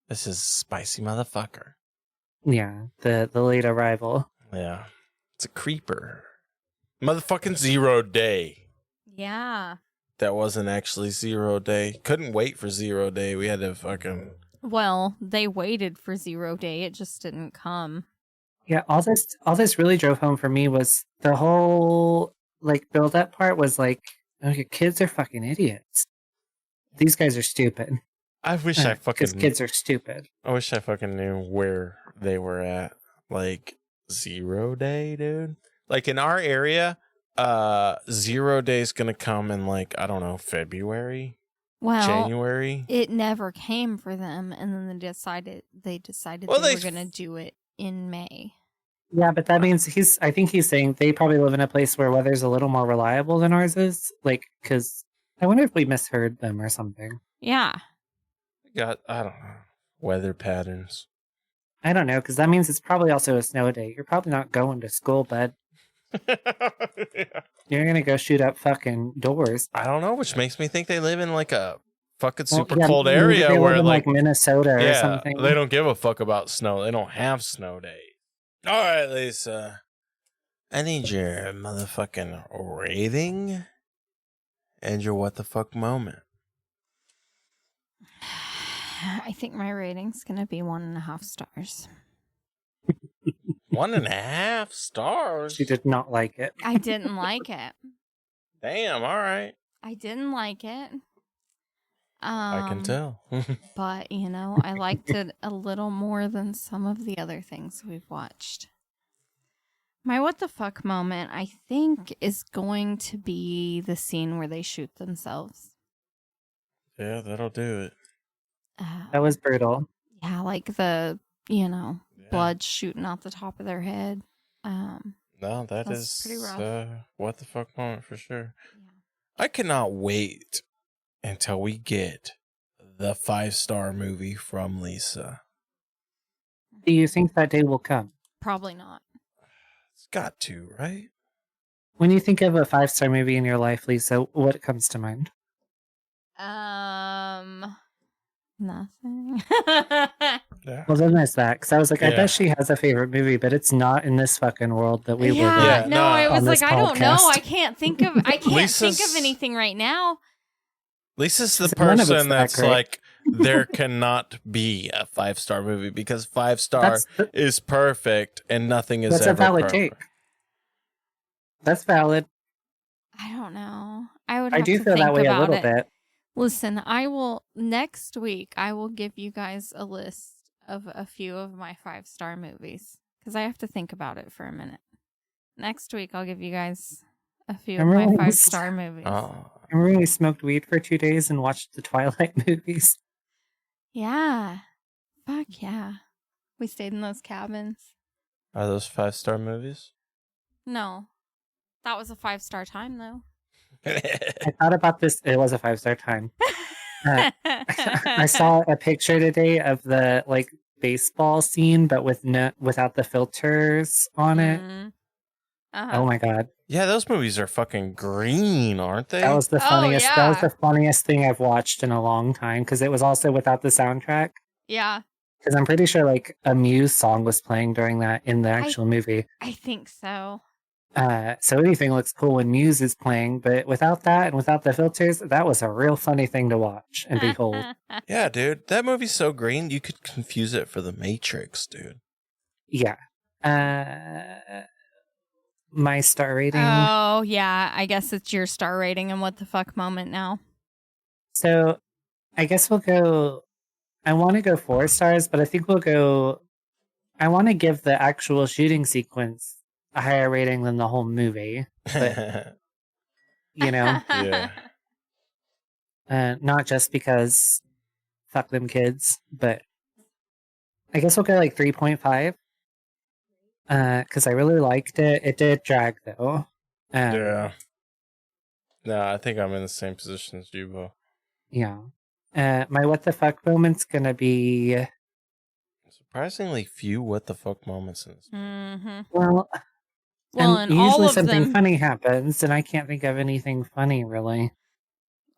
this is spicy motherfucker. Yeah, the late arrival. Yeah, it's a creeper. Motherfucking 0 Day. Yeah. That wasn't actually 0 Day. Couldn't wait for 0 Day. We had to fucking... Well, they waited for 0 Day. It just didn't come. Yeah, all this really drove home for me was the whole build up part was your kids are fucking idiots. These guys are stupid. I wish I fucking... Because kids are stupid. I wish I fucking knew where they were at. 0 Day, dude. In our area, 0 Day's gonna come in I don't know, February? Well, January? It never came for them, and then they decided well, they were gonna do it in May. Yeah, but that means I think he's saying they probably live in a place where weather's a little more reliable than ours is. Like, because I wonder if we misheard them or something. Yeah. I don't know. Weather patterns. I don't know, because that means it's probably also a snow day. You're probably not going to school, bud. You're going to go shoot up fucking doors. I don't know, which makes me think they live in like a fucking Well, super yeah, cold maybe area they where live in, like Minnesota or yeah, something. they don't give a fuck about snow. They don't have snow days. All right, Lisa. I need your motherfucking rating and your what the fuck moment. I think my rating's going to be 1.5 stars. 1.5 stars? She did not like it. I didn't like it. Damn, all right. I didn't like it. I can tell. But, I liked it a little more than some of the other things we've watched. My what the fuck moment, I think, is going to be the scene where they shoot themselves. Yeah, that'll do it. That was brutal. Yeah, like the, blood shooting out the top of their head. No, that is pretty rough. what the fuck moment for sure. Yeah. I cannot wait until we get the 5-star movie from Lisa. Do you think that day will come? Probably not. It's got to, right? When you think of a 5-star movie in your life, Lisa, what comes to mind? Nothing. Yeah. Well, then there's that. Because I was like, I Yeah. bet she has a favorite movie, but it's not in this fucking world that we live in. Yeah, no, I was like, I don't know. podcast. I can't think of anything right now. Lisa's the None of it's person that that's great. like, there cannot be a 5-star movie because 5-star is perfect and nothing is That's ever a valid perfect. take. That's valid. I don't know. I do feel that way a little bit. Listen, next week, I will give you guys a list of a few of my 5-star movies because I have to think about it for a minute. Next week, I'll give you guys a few of my 5-star movies. Oh. Remember when we smoked weed for 2 days and watched the Twilight movies? Yeah. Fuck yeah. We stayed in those cabins. Are those 5-star movies? No. That was a 5-star time, though. I thought about this. It was a 5-star time. I saw a picture today of the baseball scene, but without the filters on it. Uh-huh. Oh my god! Yeah, those movies are fucking green, aren't they? That was the funniest. yeah. That was the funniest thing I've watched in a long time because it was also without the soundtrack. Yeah. Because I'm pretty sure a Muse song was playing during that in the actual movie. I think so. So anything looks cool when Muse is playing, but without that and without the filters, that was a real funny thing to watch and behold. Yeah, dude. That movie's so green, you could confuse it for The Matrix, dude. Yeah. My star rating. Oh, yeah. I guess it's your star rating and what the fuck moment now. So I guess we'll go. I want to go 4 stars, but I think we'll go. I want to give the actual shooting sequence a higher rating than the whole movie. But, Yeah. not just because fuck them kids, but I guess we'll go 3.5. Because I really liked it. It did drag though. Yeah. No, I think I'm in the same position as you, Bo. Yeah. My what the fuck moment's gonna be Surprisingly few what the fuck moments in this. Mm-hmm. well, and usually all of something them. funny happens, and I can't think of anything funny really.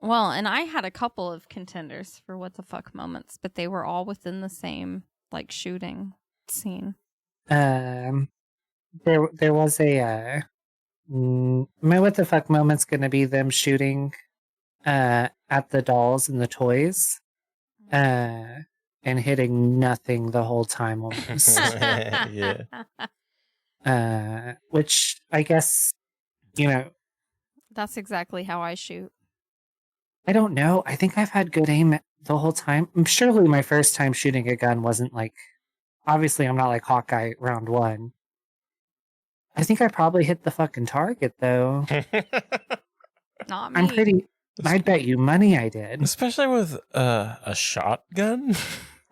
Well, and I had a couple of contenders for what the fuck moments, but they were all within the same shooting scene. There was a my what the fuck moment's gonna be them shooting at the dolls and the toys and hitting nothing the whole time almost. Yeah. Which I guess That's exactly how I shoot. I don't know. I think I've had good aim the whole time. Surely my first time shooting a gun wasn't obviously I'm not like Hawkeye round 1. I think I probably hit the fucking target though. Not me. I'd bet you money I did. Especially with a shotgun.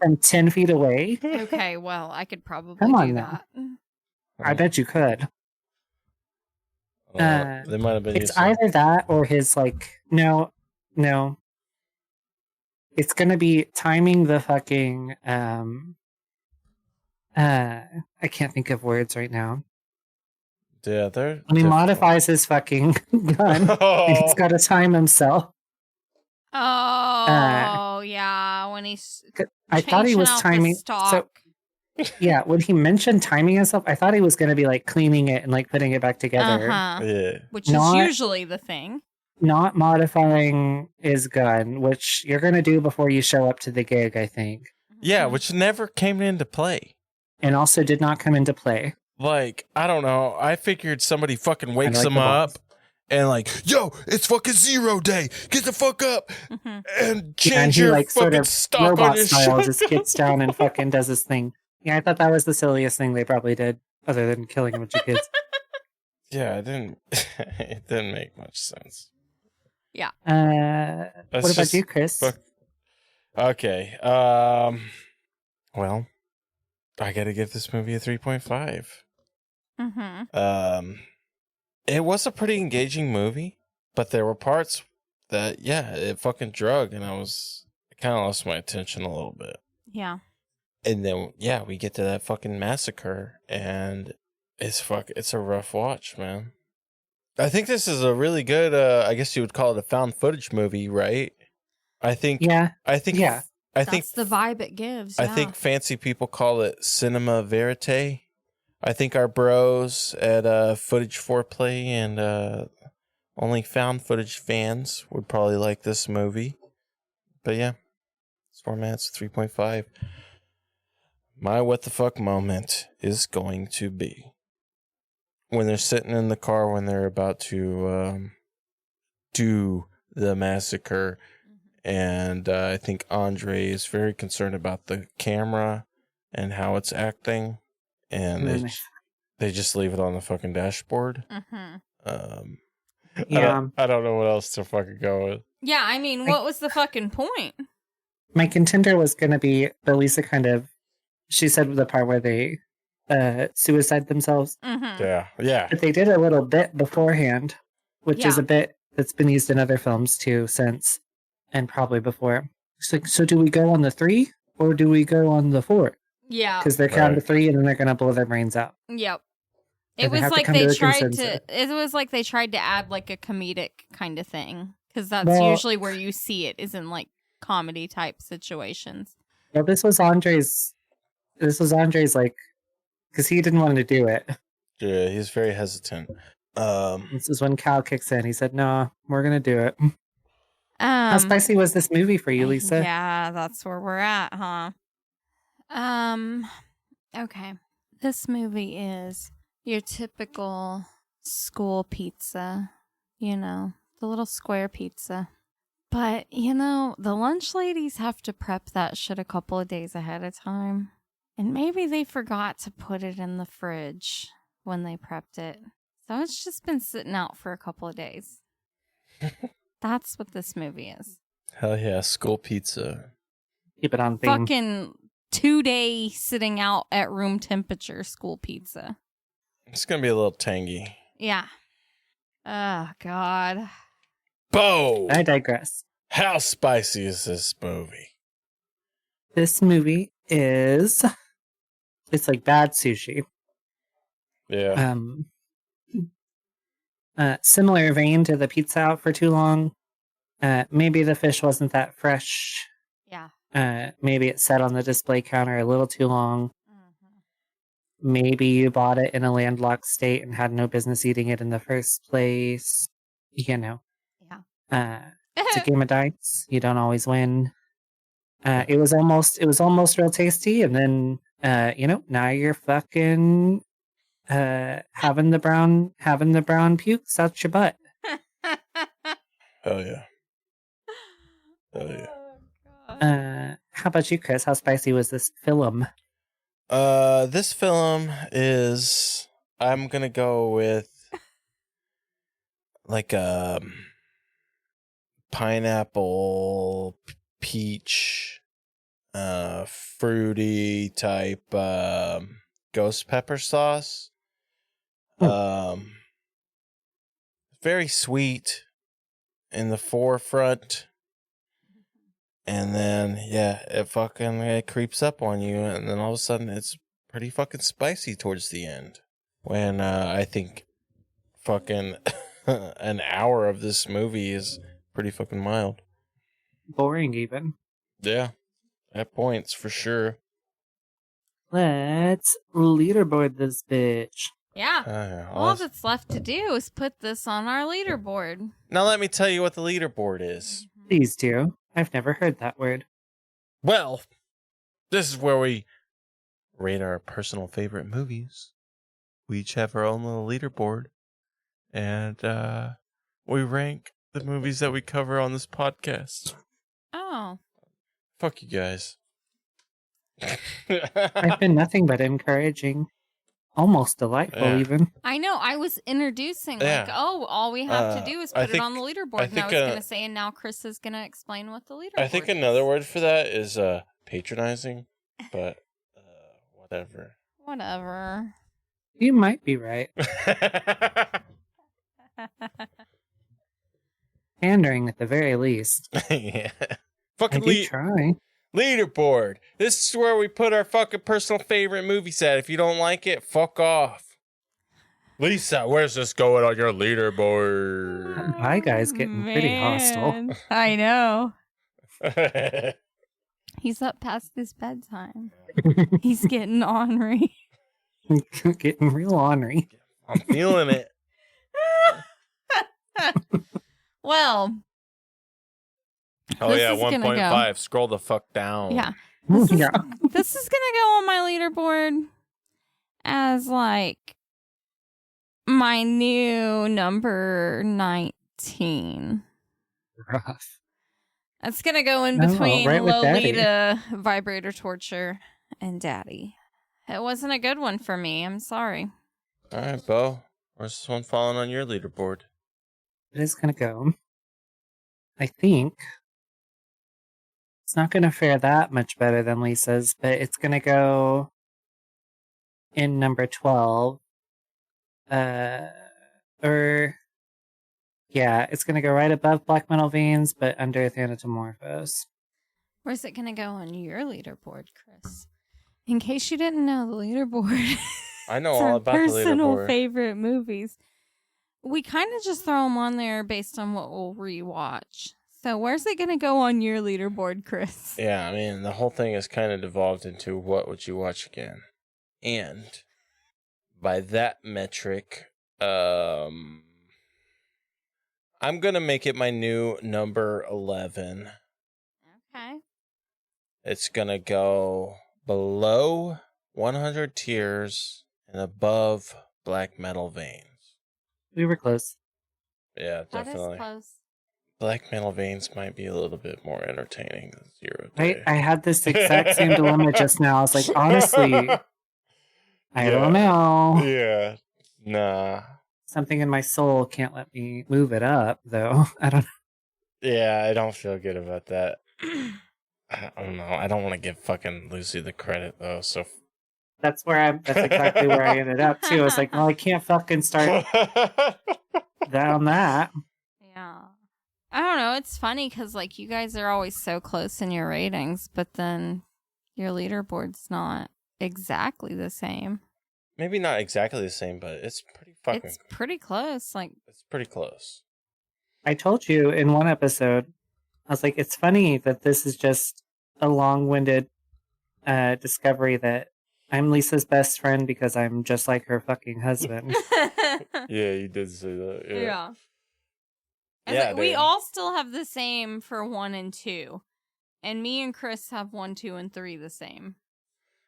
from 10 feet away. Okay, well, I could probably Come on do now. that. I bet you could. They might have been It's using. either that or his no. It's gonna be timing the fucking I can't think of words right now. Yeah, they're. When he difficult. modifies his fucking gun, he's got to time himself. Oh, yeah, when he's I thought he was timing. stock. Yeah, when he mentioned timing himself, I thought he was going to be like cleaning it and like putting it back together. Yeah. Which is usually the thing. Not modifying his gun, which you're going to do before you show up to the gig, I think. Yeah, which never came into play. And also did not come into play. Like, I don't know. I figured somebody fucking wakes like him the up boss. and like, yo, it's fucking 0 day. Get the fuck up and change And he your like sort fucking of stock on robot your style shit. just gets down and fucking does his thing. Yeah, I thought that was the silliest thing they probably did, other than killing a bunch of kids. Yeah, it didn't. It didn't make much sense. Yeah. What about you, Chris? Okay. Well, I got to give this movie a 3.5. Mm-hmm. It was a pretty engaging movie, but there were parts that, yeah, it fucking drug, and I kind of lost my attention a little bit. Yeah. And then, yeah, we get to that fucking massacre, and it's a rough watch, man. I think this is a really good, I guess you would call it a found footage movie, right? I think That's the vibe it gives. I Yeah. think fancy people call it cinema verite. I think our bros at Footage Foreplay and only found footage fans would probably like this movie. But yeah, this format's 3.5. My what the fuck moment is going to be when they're sitting in the car when they're about to do the massacre. And I think Andre is very concerned about the camera and how it's acting. And they just leave it on the fucking dashboard. Mm-hmm. I don't know what else to fucking go with. Yeah, I mean, what was the fucking point? My contender was going to be Lisa she said the part where they suicide themselves. Mm-hmm. Yeah. But they did a little bit beforehand, which is Yeah. a bit that's been used in other films too since, and probably before. It's like, so do we go on the 3 or do we go on the 4? Yeah. Because they're counting to 3 and then they're going to blow their brains out. Yep. And It they was have to like come to they a tried consensus. to. It was like they tried to add like a comedic kind of thing, because that's Well- usually where you see it, is in like comedy type situations. Well, this was Andre's like, because he didn't want to do it. Yeah, he's very hesitant. This is when Cal kicks in. He said, "No, we're gonna do it." How Um, spicy was this movie for you, Lisa? Yeah, that's where we're at, huh? Okay. This movie is your typical school pizza, the little square pizza. But, the lunch ladies have to prep that shit a couple of days ahead of time. And maybe they forgot to put it in the fridge when they prepped it. So it's just been sitting out for a couple of days. That's what this movie is. Hell yeah, school pizza. Keep it on theme. Fucking 2-day sitting out at room temperature school pizza. It's gonna be a little tangy. Yeah. Oh, God. Bo! I digress. How spicy is this movie? This movie is, it's like bad sushi. Yeah. Similar vein to the pizza out for too long. Maybe the fish wasn't that fresh. Yeah. Maybe it sat on the display counter a little too long. Maybe you bought it in a landlocked state and had no business eating it in the first place. Yeah. It's a game of dice. You don't always win. It was almost real tasty, and then now you're fucking having the brown pukes out your butt. Hell yeah. Hell yeah. How about you, Chris? How spicy was this film? This film is, I'm gonna go with like pineapple peach fruity type ghost pepper sauce. Very sweet in the forefront. And then, yeah, it creeps up on you. And then all of a sudden, it's pretty fucking spicy towards the end. When I think fucking an hour of this movie is pretty fucking mild. Boring, even. Yeah, at points for sure. Let's leaderboard this bitch. Yeah. All that's left to do is put this on our leaderboard. Now let me tell you what the leaderboard is. Please do. I've never heard that word. Well, this is where we rate our personal favorite movies. We each have our own little leaderboard. And we rank the movies that we cover on this podcast. Oh. Fuck you guys. I've been nothing but encouraging. Almost delightful, even. I know. I was introducing, all we have to do is put it on the leaderboard. And I was going to say, and now Chris is going to explain what the leaderboard I think another word for that is patronizing, but whatever. Whatever. You might be right. Pandering at the very least. Yeah. Fucking try. Leaderboard. This is where we put our fucking personal favorite movies at. If you don't like it, fuck off. Lisa, where's this going on your leaderboard? My guy's getting pretty hostile. I know. He's up past his bedtime. He's getting ornery. Getting real ornery. I'm feeling it. Well. Oh yeah, 1.5. Scroll the fuck down. Yeah. This is gonna go on my leaderboard as like my new number 19. Rough. That's gonna go in between right with Lolita, Vibrator Torture, and Daddy. It wasn't a good one for me. I'm sorry. All right, Bo. Where's this one falling on your leaderboard? It is gonna go. I think it's not going to fare that much better than Lisa's, but it's going to go in number 12. Yeah, it's going to go right above Black Metal Veins, but under Thanatomorphos. Where's it going to go on your leaderboard, Chris? In case you didn't know, the leaderboard. I know all about the leaderboard. Personal favorite movies. We kind of just throw them on there based on what we'll rewatch. So where's it going to go on your leaderboard, Chris? Yeah, I mean, the whole thing has kind of devolved into what would you watch again? And by that metric, I'm going to make it my new number 11. Okay. It's going to go below 100 Tears and above Black Metal Veins. We were close. Yeah, definitely. That is close. Black Metal Veins might be a little bit more entertaining than Zero Day. I had this exact same dilemma just now. I was like, honestly, I don't know. Yeah. Nah. Something in my soul can't let me move it up, though. I don't know. Yeah, I don't feel good about that. I don't know. I don't want to give fucking Lucy the credit, though, so... That's exactly where I ended up, too. I was like, well, I can't fucking start down that. Yeah. I don't know. It's funny because, like, you guys are always so close in your ratings, but then your leaderboard's not exactly the same. Maybe not exactly the same, but it's pretty fucking... It's pretty close. Like, it's pretty close. I told you in one episode, I was like, it's funny that this is just a long-winded discovery that I'm Lisa's best friend because I'm just like her fucking husband. Yeah, you did say that. Yeah. We all still have the same for 1 and 2. And me and Chris have 1, 2, and 3 the same.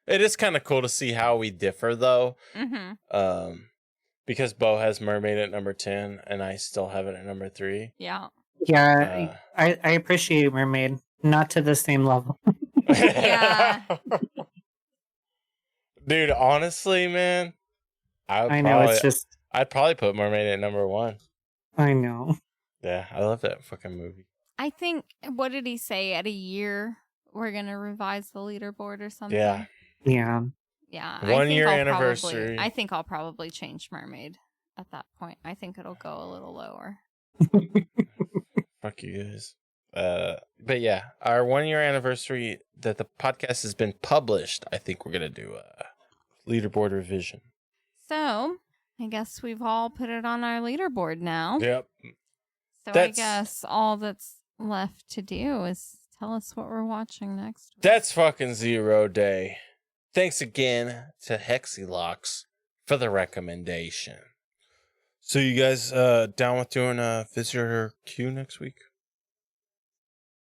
It is kind of cool to see how we differ, though. Mm-hmm. Because Bo has Mermaid at number 10, and I still have it at number 3. Yeah. Yeah, I appreciate Mermaid. Not to the same level. Yeah. Dude, honestly, man. I'd probably put Mermaid at number 1. I know. Yeah, I love that fucking movie. I think, what did he say? At a year, we're gonna revise the leaderboard or something. Yeah. Yeah. Yeah. 1 year anniversary. I think I'll probably change Mermaid at that point. I think it'll go a little lower. Fuck you guys. But yeah, our 1 year anniversary that the podcast has been published, I think we're gonna do a leaderboard revision. So I guess we've all put it on our leaderboard now. Yep. So I guess all that's left to do is tell us what we're watching next week. That's fucking 0 day. Thanks again to Hexylox for the recommendation. So you guys down with doing a visitor queue next week?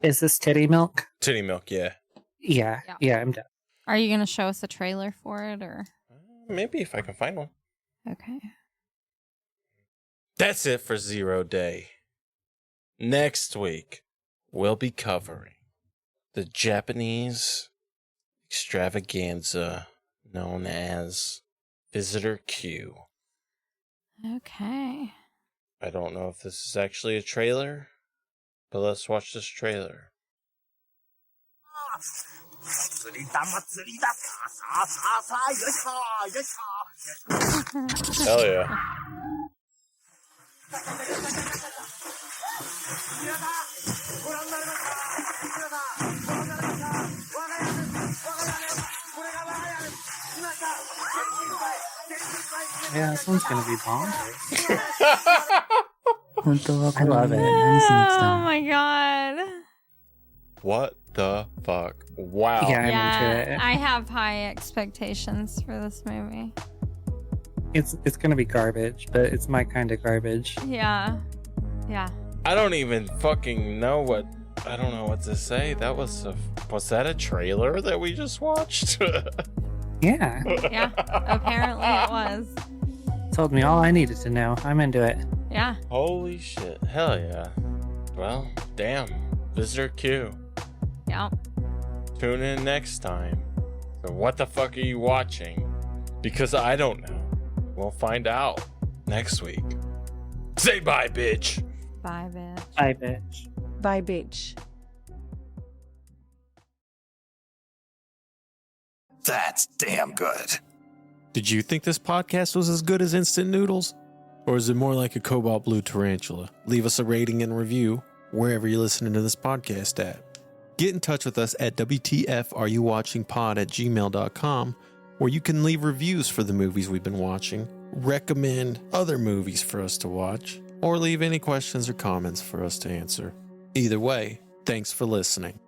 Is this titty milk? Titty milk, yeah. Yeah, I'm down. Are you going to show us a trailer for it or? Maybe if I can find one. Okay. That's it for 0 day. Next week, we'll be covering the Japanese extravaganza known as Visitor Q. Okay. I don't know if this is actually a trailer, but let's watch this trailer. Hell yeah. Yeah, this one's gonna be bonkers. 本当はこ I れ love it. 何しに来た Oh の my god. What the fuck? Wow. Yeah, I'm into Yeah, it. I have high expectations for this movie. It's gonna be garbage, but it's my kind of garbage. Yeah. Yeah. I don't even fucking know what. I don't know what to say. Was that a trailer that we just watched? Yeah. Yeah. Apparently it was. Told me all I needed to know. I'm into it. Yeah. Holy shit. Hell yeah. Well, damn. Visitor Q. Yeah. Tune in next time. So what the fuck are you watching? Because I don't know. We'll find out next week. Say bye, bitch. Bye, bitch. Bye, bitch. Bye, bitch. That's damn good. Did you think this podcast was as good as instant noodles? Or is it more like a cobalt blue tarantula? Leave us a rating and review wherever you're listening to this podcast at. Get in touch with us at WTFareyouwatchingpod@gmail.com, where you can leave reviews for the movies we've been watching, recommend other movies for us to watch, or leave any questions or comments for us to answer. Either way, thanks for listening.